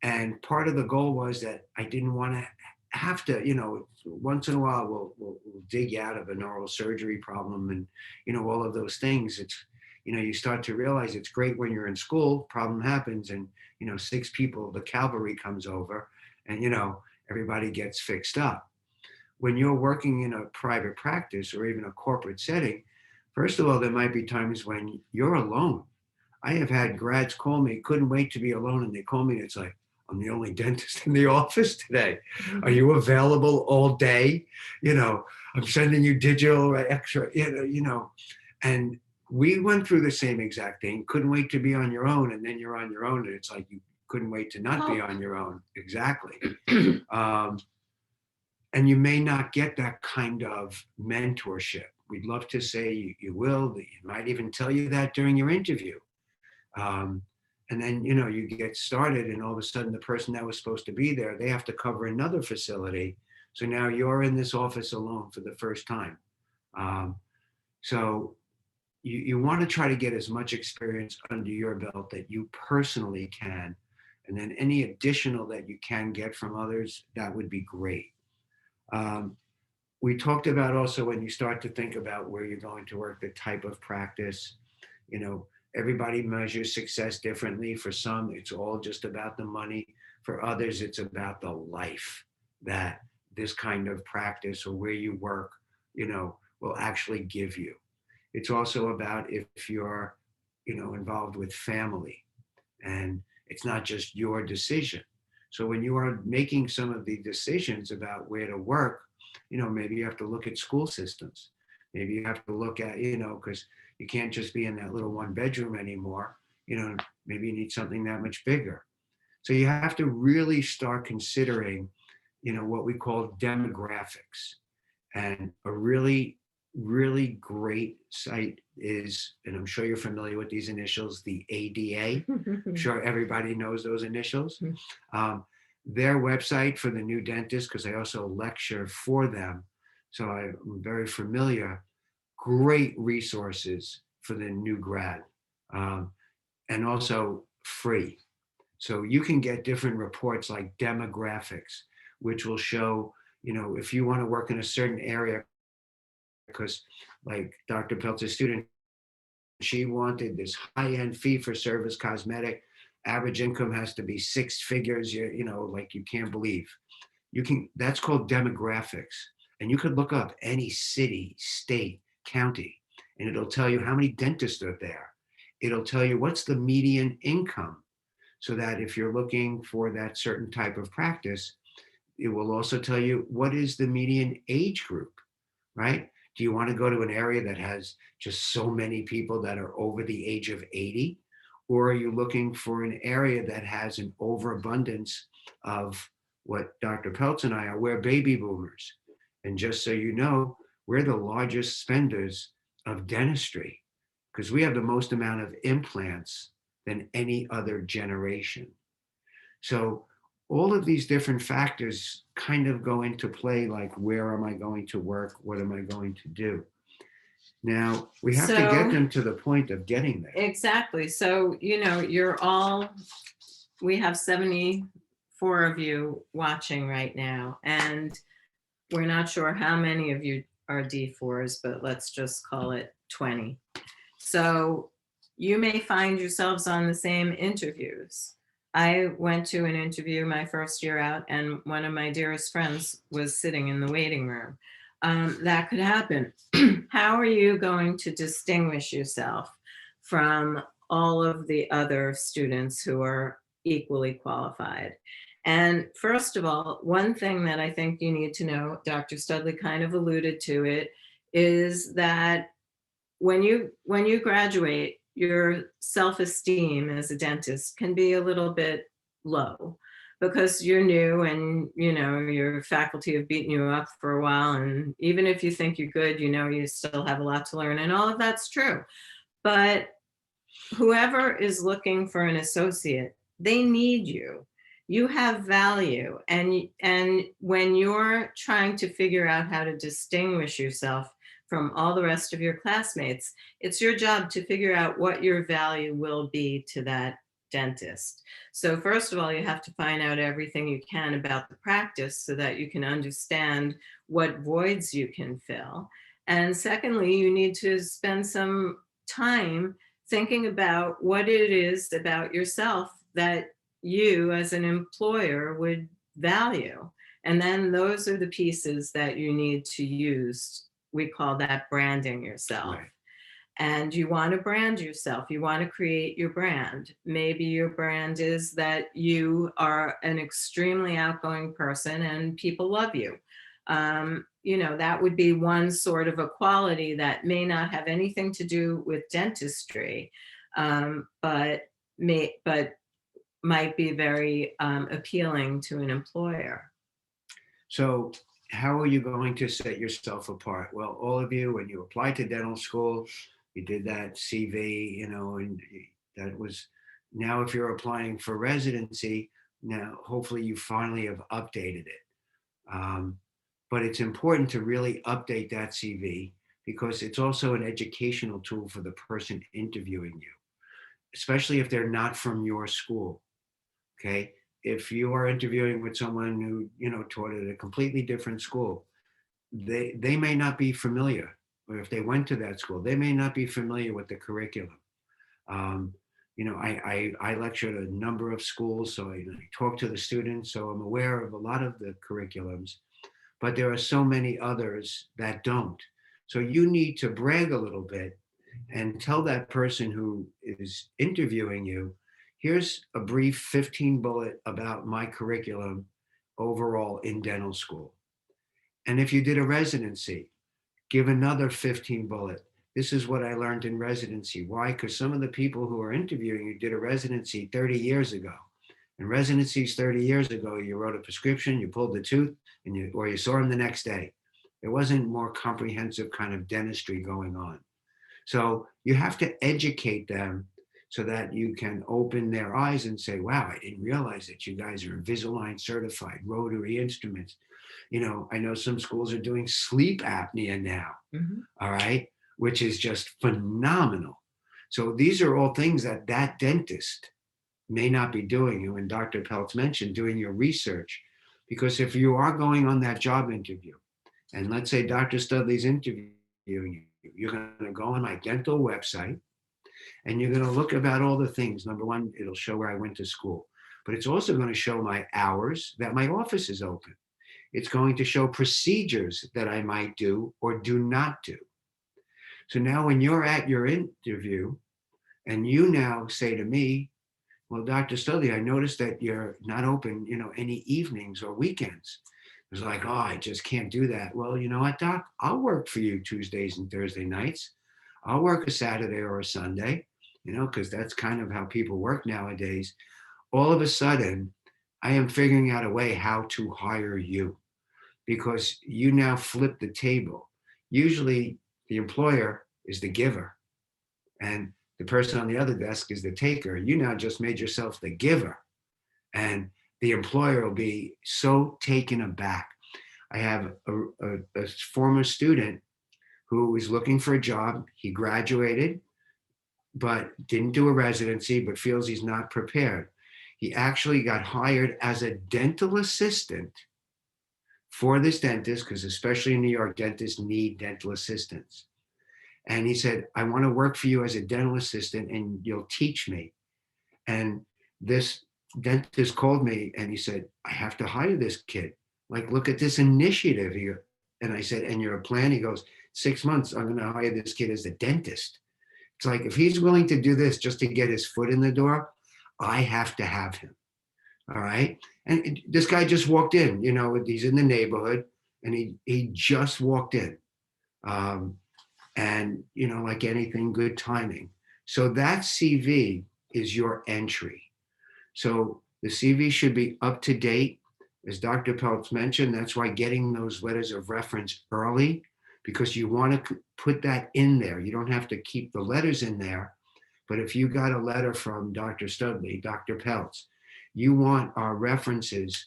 And part of the goal was that I didn't want to have to, once in a while we'll dig you out of a neurosurgery problem and, all of those things. It's, you start to realize it's great when you're in school, problem happens and, 6 people, the cavalry comes over and, everybody gets fixed up. When you're working in a private practice or even a corporate setting, first of all, there might be times when you're alone. I have had grads call me, couldn't wait to be alone. And they call me and it's like, I'm the only dentist in the office today. Are you available all day? I'm sending you digital extra, and we went through the same exact thing. Couldn't wait to be on your own. And then you're on your own. And it's like, you couldn't wait to not be on your own. Exactly. And you may not get that kind of mentorship. We'd love to say you will. You might even tell you that during your interview. Um, and then, you get started, and all of a sudden the person that was supposed to be there, they have to cover another facility. So now you're in this office alone for the first time. Um, so you want to try to get as much experience under your belt that you personally can. And then any additional that you can get from others, that would be great. Um, we talked about also, when you start to think about where you're going to work, the type of practice, you know, everybody measures success differently. For some, it's all just about the money. For others, it's about the life that this kind of practice or where you work, will actually give you. It's also about if you're, involved with family, and it's not just your decision. So when you are making some of the decisions about where to work, maybe you have to look at school systems. Maybe you have to look at, because you can't just be in that little one bedroom anymore. Maybe you need something that much bigger. So you have to really start considering, what we call demographics. And a really, really great site is, and I'm sure you're familiar with these initials, the ADA. I'm sure everybody knows those initials. Their website for the new dentist, because I also lecture for them, so I'm very familiar. Great resources for the new grad, and also free. So you can get different reports like demographics, which will show, if you want to work in a certain area, because like Dr. Peltz's student, she wanted this high-end fee-for-service cosmetic. Average income has to be six figures, like you can't believe. That's called demographics. And you could look up any city, state, county, and it'll tell you how many dentists are there. It'll tell you what's the median income, so that if you're looking for that certain type of practice, it will also tell you what is the median age group, right? Do you want to go to an area that has just so many people that are over the age of 80? Or are you looking for an area that has an overabundance of what Dr. Peltz and I are? We're baby boomers. And just so you know, we're the largest spenders of dentistry, because we have the most amount of implants than any other generation. So all of these different factors kind of go into play, like, where am I going to work? What am I going to do? Now, we have to get them to the point of getting there. Exactly. So, we have 74 of you watching right now, and we're not sure how many of you are D4s, but let's just call it 20. So you may find yourselves on the same interviews. I went to an interview my first year out, and one of my dearest friends was sitting in the waiting room. That could happen. How are you going to distinguish yourself from all of the other students who are equally qualified? And first of all, one thing that I think you need to know, Dr. Studley kind of alluded to it, is that when you graduate, your self-esteem as a dentist can be a little bit low, because you're new, and your faculty have beaten you up for a while, and even if you think you're good, you still have a lot to learn, and all of that's true. But whoever is looking for an associate, they need you. You have value, and when you're trying to figure out how to distinguish yourself from all the rest of your classmates, it's your job to figure out what your value will be to that dentist. So first of all, you have to find out everything you can about the practice so that you can understand what voids you can fill. And secondly, you need to spend some time thinking about what it is about yourself that you as an employer would value. And then those are the pieces that you need to use. We call that branding yourself. Right. And you want to brand yourself. You want to create your brand. Maybe your brand is that you are an extremely outgoing person and people love you. That would be one sort of a quality that may not have anything to do with dentistry, but might be very appealing to an employer. So how are you going to set yourself apart? Well, all of you, when you applied to dental school, you did that CV, and that was, now if you're applying for residency, now hopefully you finally have updated it. Um, but it's important to really update that CV because it's also an educational tool for the person interviewing you, especially if they're not from your school. Okay. If you are interviewing with someone who, taught at a completely different school, they may not be familiar, or if they went to that school, they may not be familiar with the curriculum. Um, I lectured at a number of schools, so I talk to the students, so I'm aware of a lot of the curriculums, but there are so many others that don't. So you need to brag a little bit and tell that person who is interviewing you, here's a brief 15 bullet about my curriculum overall in dental school. And if you did a residency, give another 15 bullet. This is what I learned in residency. Why? Because some of the people who are interviewing you did a residency 30 years ago. And residencies 30 years ago, you wrote a prescription, you pulled the tooth, or you saw them the next day. There wasn't more comprehensive kind of dentistry going on. So you have to educate them so that you can open their eyes and say, wow, I didn't realize that you guys are Invisalign certified, rotary instruments. I know some schools are doing sleep apnea now, all right, which is just phenomenal. So these are all things that dentist may not be doing. And when Dr. Peltz mentioned doing your research, because if you are going on that job interview, and let's say Dr. Studley's interviewing you, you're going to go on my dental website and you're going to look about all the things. Number one, it'll show where I went to school, but it's also going to show my hours that my office is open. It's going to show procedures that I might do or do not do. So now when you're at your interview and you now say to me, well, Dr. Studley, I noticed that you're not open, any evenings or weekends. It was like, oh, I just can't do that. Well, you know what, Doc? I'll work for you Tuesdays and Thursday nights. I'll work a Saturday or a Sunday, because that's kind of how people work nowadays. All of a sudden, I am figuring out a way how to hire you because you now flip the table. Usually the employer is the giver and the person on the other desk is the taker. You now just made yourself the giver. And the employer will be so taken aback. I have a former student who is looking for a job. He graduated, but didn't do a residency, but feels he's not prepared. He actually got hired as a dental assistant for this dentist, because especially in New York, dentists need dental assistants. And he said, I want to work for you as a dental assistant and you'll teach me. And this dentist called me and he said, I have to hire this kid. Like, look at this initiative here. And I said, and your plan? He goes, 6 months, I'm going to hire this kid as a dentist. It's like, if he's willing to do this just to get his foot in the door, I have to have him. All right. And this guy just walked in, he's in the neighborhood and he just walked in. And, like anything, good timing. So that CV is your entry. So the CV should be up to date. As Dr. Peltz mentioned, that's why getting those letters of reference early, because you want to put that in there. You don't have to keep the letters in there. But if you got a letter from Dr. Studley, Dr. Peltz, you want our references,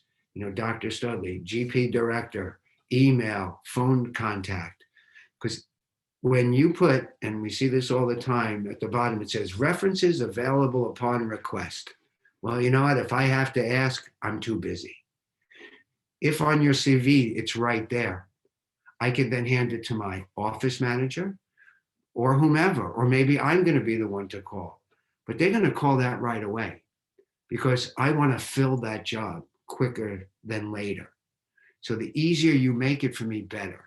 Dr. Studley, GP director, email, phone contact. Because when you put, and we see this all the time, at the bottom, it says references available upon request. Well, you know what? If I have to ask, I'm too busy. If on your CV, it's right there, I can then hand it to my office manager or whomever, or maybe I'm going to be the one to call. But they're going to call that right away because I want to fill that job quicker than later. So the easier you make it for me, better.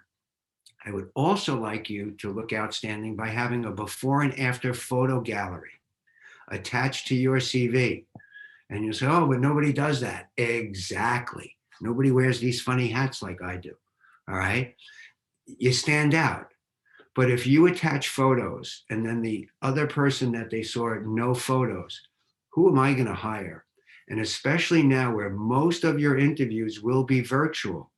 I would also like you to look outstanding by having a before and after photo gallery attached to your CV. And you say, oh, but nobody does that. Exactly. Nobody wears these funny hats like I do. All right. You stand out. But if you attach photos and then the other person that they saw no photos, who am I going to hire? And especially now where most of your interviews will be virtual.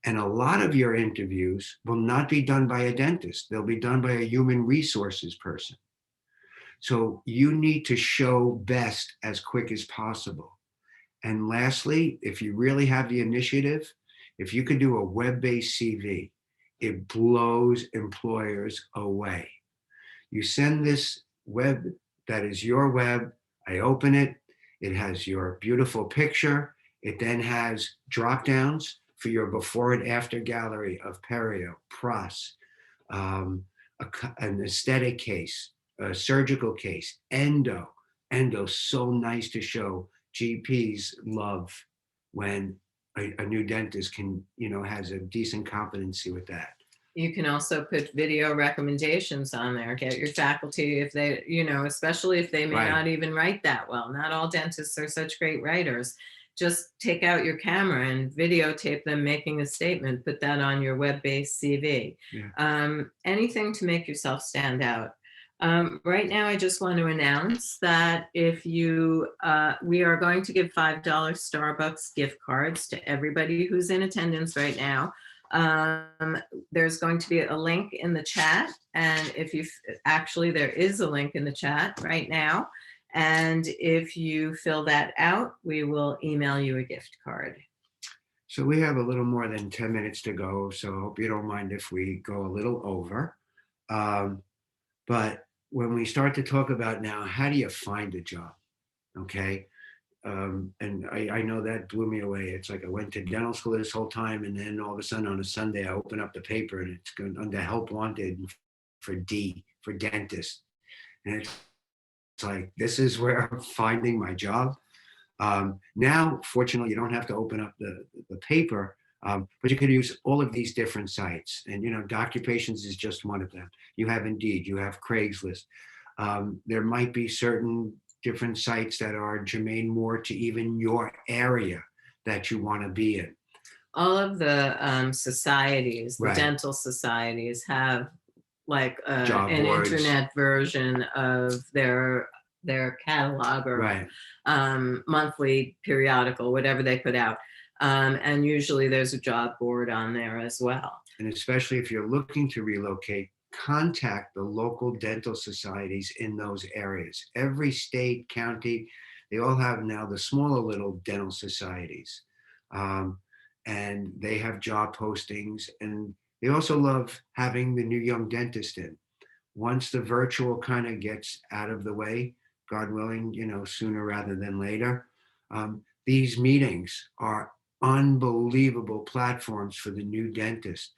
And a lot of your interviews will not be done by a dentist. They'll be done by a human resources person. So you need to show best as quick as possible. And lastly, if you really have the initiative, if you could do a web-based CV, it blows employers away. You send this web, that is your web, I open it, it has your beautiful picture, it then has drop downs for your before and after gallery of perio, pros, an aesthetic case, a surgical case, endo. Endo, so nice to show. GPs love when a new dentist can, has a decent competency with that. You can also put video recommendations on there. Get your faculty, if they, especially if they may Right. not even write that well. Not all dentists are such great writers. Just take out your camera and videotape them making a statement. Put that on your web-based CV. Yeah. Anything to make yourself stand out. Right now, I just want to announce that if you, we are going to give $5 Starbucks gift cards to everybody who's in attendance right now. There's going to be a link in the chat, and if you actually, there is a link in the chat right now, and if you fill that out, we will email you a gift card. So we have a little more than 10 minutes to go, so I hope you don't mind if we go a little over. But when we start to talk about now, how do you find a job? Okay. And I know that blew me away. It's like I went to dental school this whole time, and then all of a sudden on a Sunday, I open up the paper and it's going under help wanted for D, for dentist. And it's like, this is where I'm finding my job. Now, fortunately, you don't have to open up the paper, but you could use all of these different sites. And, Doccupations is just one of them. You have Indeed, you have Craigslist. There might be certain different sites that are germane more to even your area that you want to be in. All of the societies, the Right. dental societies, have like Job an boards. internet version of their catalog or Right. Monthly periodical, whatever they put out. And usually there's a job board on there as well. And especially if you're looking to relocate, contact the local dental societies in those areas. Every state, county, they all have now the smaller little dental societies. And they have job postings, and they also love having the new young dentist in. Once the virtual kind of gets out of the way, God willing, sooner rather than later, these meetings are unbelievable platforms for the new dentist.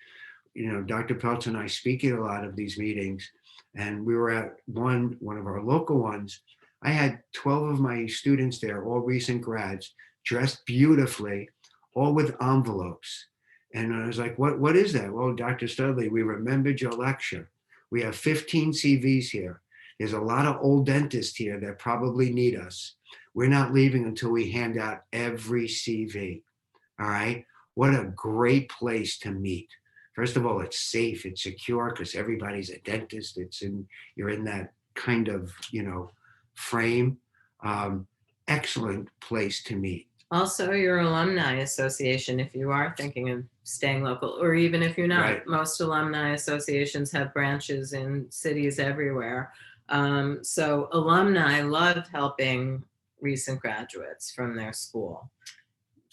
Dr. Peltz and I speak at a lot of these meetings, and we were at one of our local ones. I had 12 of my students there, all recent grads, dressed beautifully, all with envelopes. And I was like, what is that? Well, Dr. Studley, we remembered your lecture. We have 15 CVs here. There's a lot of old dentists here that probably need us. We're not leaving until we hand out every CV. All right. What a great place to meet. First of all, it's safe, it's secure, because everybody's a dentist. You're in that kind of, frame. Excellent place to meet. Also, your alumni association, if you are thinking of staying local, or even if you're not. Right. Most alumni associations have branches in cities everywhere. So alumni love helping recent graduates from their school.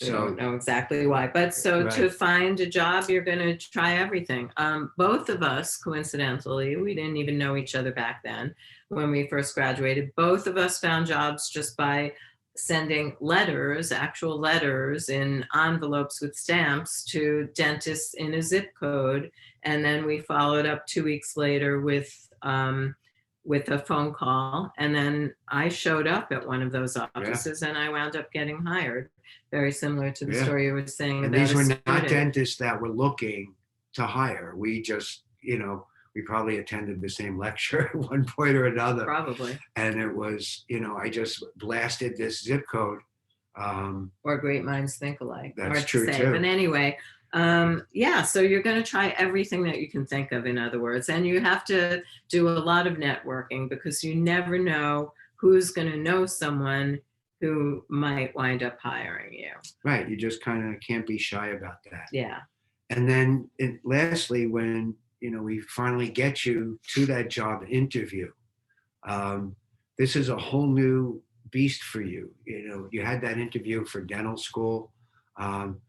We don't know exactly why, but so to find a job, you're going to try everything. Both of us, coincidentally, we didn't even know each other back then when we first graduated. Both of us found jobs just by sending letters, actual letters in envelopes with stamps to dentists in a zip code. And then we followed up 2 weeks later with a phone call. And then I showed up at one of those offices and I wound up getting hired. Very similar to the story you were saying. And about these were not dentists that were looking to hire. We just, we probably attended the same lecture at one point or another. Probably. And it was, I just blasted this zip code. Or great minds think alike. That's true too. But anyway, so you're going to try everything that you can think of, in other words, and you have to do a lot of networking, because you never know who's going to know someone who might wind up hiring you. Right. You just kind of can't be shy about that. Yeah. And then lastly, when, we finally get you to that job interview, um, this is a whole new beast for you. You had that interview for dental school. Um,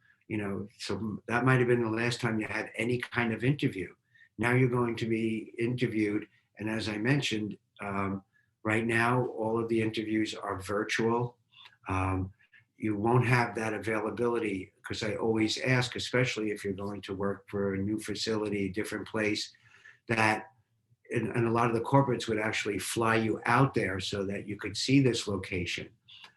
so that might have been the last time you had any kind of interview. Now you're going to be interviewed. And as I mentioned, right now, all of the interviews are virtual. Um, you won't have that availability because I always ask, especially if you're going to work for a new facility, different place, that and a lot of the corporates would actually fly you out there so that you could see this location.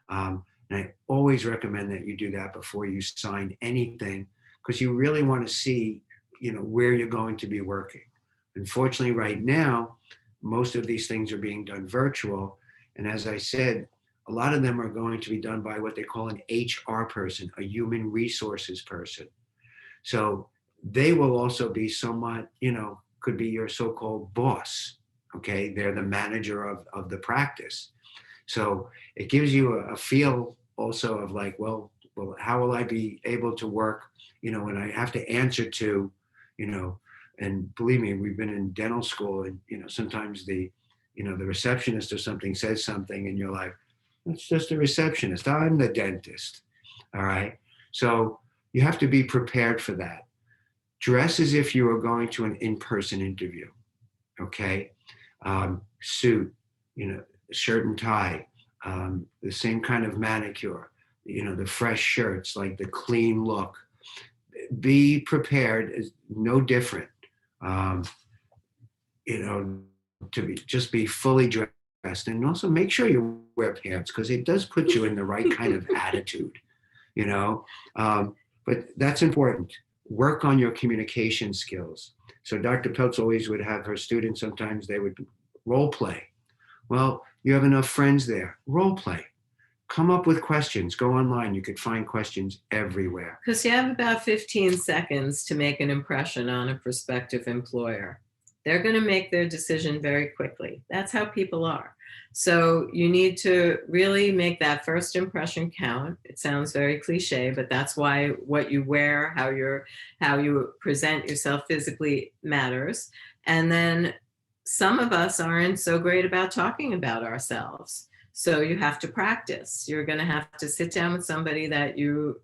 And I always recommend that you do that before you sign anything, because you really want to see, where you're going to be working. Unfortunately, right now, most of these things are being done virtual. And as I said, a lot of them are going to be done by what they call an HR person, a human resources person. So they will also be somewhat, could be your so-called boss. Okay. They're the manager of the practice. So it gives you a feel also of like, well, how will I be able to work, when I have to answer to, and believe me, we've been in dental school and, sometimes the receptionist or something says something and you're like, it's just a receptionist. I'm the dentist. All right. So you have to be prepared for that. Dress as if you are going to an in-person interview. Okay. Suit, shirt and tie, the same kind of manicure, the fresh shirts, like the clean look. Be prepared, is no different. Um, just be fully dressed, and also make sure you wear pants because it does put you in the right kind of attitude. You know, but that's important. Work on your communication skills. So Dr. Peltz always would have her students, sometimes they would role play. Well, you have enough friends there, role play. Come up with questions, go online, you could find questions everywhere. Because you have about 15 seconds to make an impression on a prospective employer. They're going to make their decision very quickly. That's how people are. So you need to really make that first impression count. It sounds very cliche, but that's why what you wear, how you present yourself physically matters. And then some of us aren't so great about talking about ourselves. So you have to practice. You're going to have to sit down with somebody that you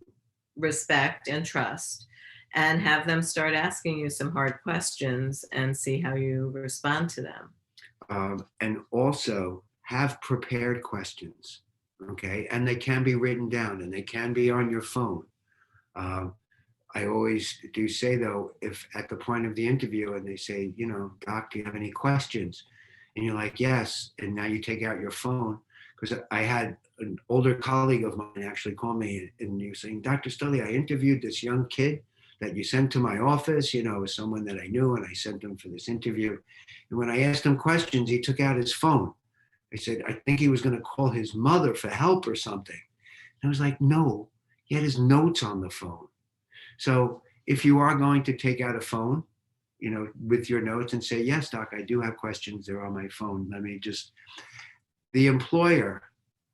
respect and trust and have them start asking you some hard questions and see how you respond to them. And also have prepared questions, okay? And they can be written down and they can be on your phone. I always do say though, if at the point of the interview and they say, Doc, do you have any questions? And you're like, yes. And now you take out your phone, because I had an older colleague of mine actually call me and he was saying, Dr. Studley, I interviewed this young kid that you sent to my office, was someone that I knew, and I sent him for this interview. And when I asked him questions, he took out his phone. I said, I think he was going to call his mother for help or something. And I was like, no, he had his notes on the phone. So if you are going to take out a phone, with your notes and say, yes, Doc, I do have questions. They're on my phone. The employer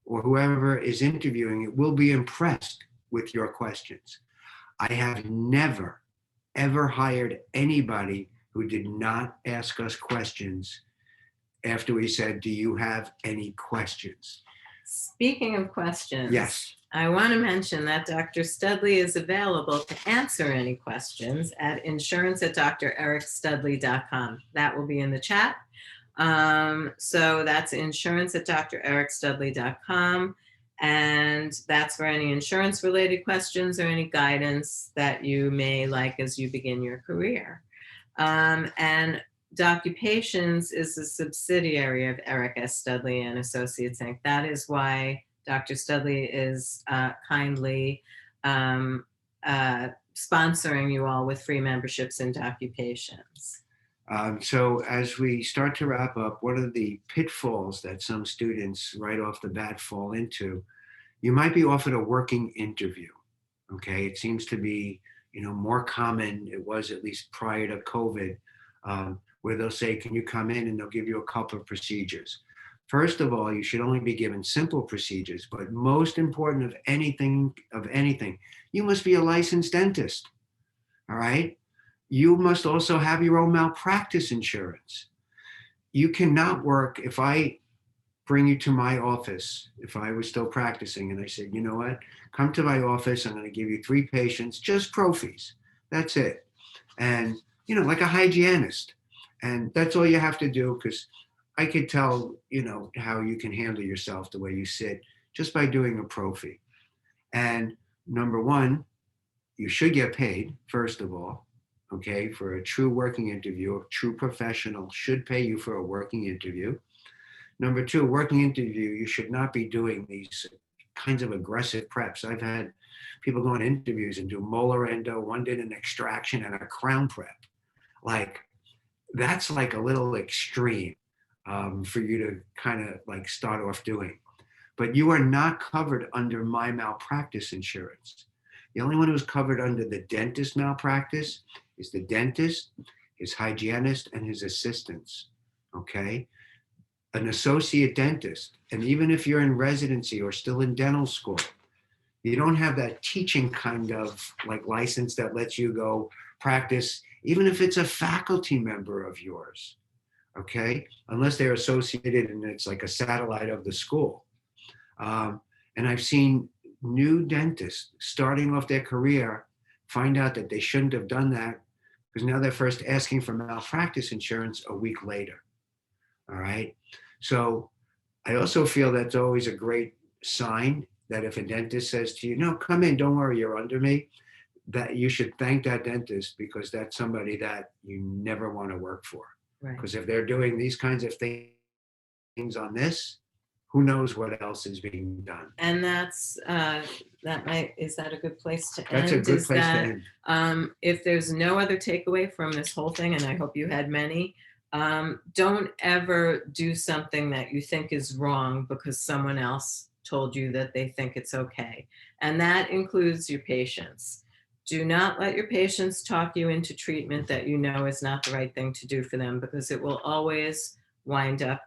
or whoever is interviewing it will be impressed with your questions. I have never, ever hired anybody who did not ask us questions after we said, do you have any questions? Speaking of questions, yes, I want to mention that Dr. Studley is available to answer any questions at insurance@drericstudley.com. That will be in the chat. So that's insurance@drericstudley.com. And that's for any insurance related questions or any guidance that you may like as you begin your career. And Doccupations is a subsidiary of Eric S. Studley and Associates Inc. That is why Dr. Studley is kindly sponsoring you all with free memberships in Doccupations. So as we start to wrap up, what are the pitfalls that some students right off the bat fall into? You might be offered a working interview. Okay, it seems to be more common. It was at least prior to COVID, where they'll say, "Can you come in?" and they'll give you a couple of procedures. First of all, you should only be given simple procedures, but most important of anything, you must be a licensed dentist. All right. you must also have your own malpractice insurance. You cannot work, if I bring you to my office, if I was still practicing and I said, you know what, come to my office, I'm going to give you 3 patients, just prophies. That's it. And, you know, like a hygienist. And that's all you have to do, because I could tell, you know, how you can handle yourself the way you sit just by doing a prophy. And number one, you should get paid, first of all, okay, for a true working interview. A true professional should pay you for a working interview. Number two, working interview, you should not be doing these kinds of aggressive preps. I've had people go on interviews and do molar endo, one did an extraction and a crown prep. Like, that's like a little extreme for you to kind of like start off doing. But you are not covered under my malpractice insurance. The only one who's covered under the dentist malpractice is the dentist, his hygienist, and his assistants, okay? An associate dentist, and even if you're in residency or still in dental school, you don't have that teaching kind of like license that lets you go practice, even if it's a faculty member of yours, okay? Unless they're associated and it's like a satellite of the school. And I've seen new dentists starting off their career find out that they shouldn't have done that, because now they're first asking for malpractice insurance a week later. All right. So I also feel that's always a great sign that if a dentist says to you, no, come in, don't worry, you're under me, that you should thank that dentist, because that's somebody that you never want to work for. Right. Because if they're doing these kinds of things on this, who knows what else is being done. And that's, is that a good place to end? That's a good Is place that, to end. If there's no other takeaway from this whole thing, and I hope you had many, don't ever do something that you think is wrong because someone else told you that they think it's okay. And that includes your patients. Do not let your patients talk you into treatment that you know is not the right thing to do for them, because it will always wind up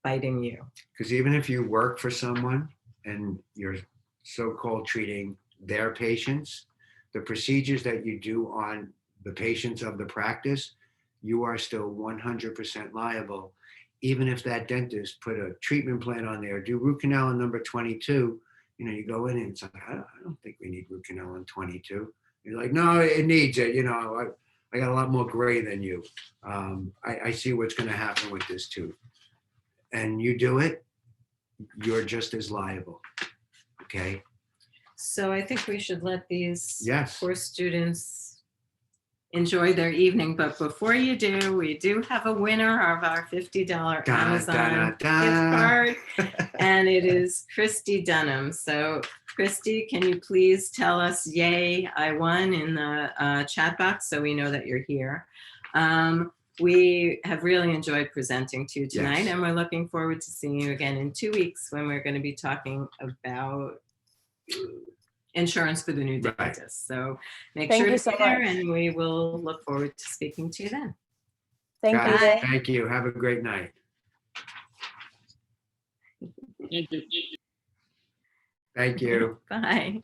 biting you. Because even if you work for someone and you're so-called treating their patients, the procedures that you do on the patients of the practice, you are still 100% liable. Even if that dentist put a treatment plan on there, do root canal on number 22, you know, you go in and it's like, I don't think we need root canal on 22. You're like, no, it needs it. You know, I got a lot more gray than you. I see what's going to happen with this tooth. And you do it, you're just as liable. Okay. So I think we should let these Yes. poor students enjoy their evening. But before you do, we do have a winner of our $50 Amazon gift card, and it is Christy Dunham. So Christy, can you please tell us, yay, I won, in the chat box, so we know that you're here. We have really enjoyed presenting to you tonight, Yes. and we're looking forward to seeing you again in 2 weeks when we're going to be talking about insurance for the new Right. dentist. So make Thank sure you to so be there, much. and we will look forward to speaking to you then. Thank Guys, you. thank you. Have a great night. Thank you. Thank you. Bye.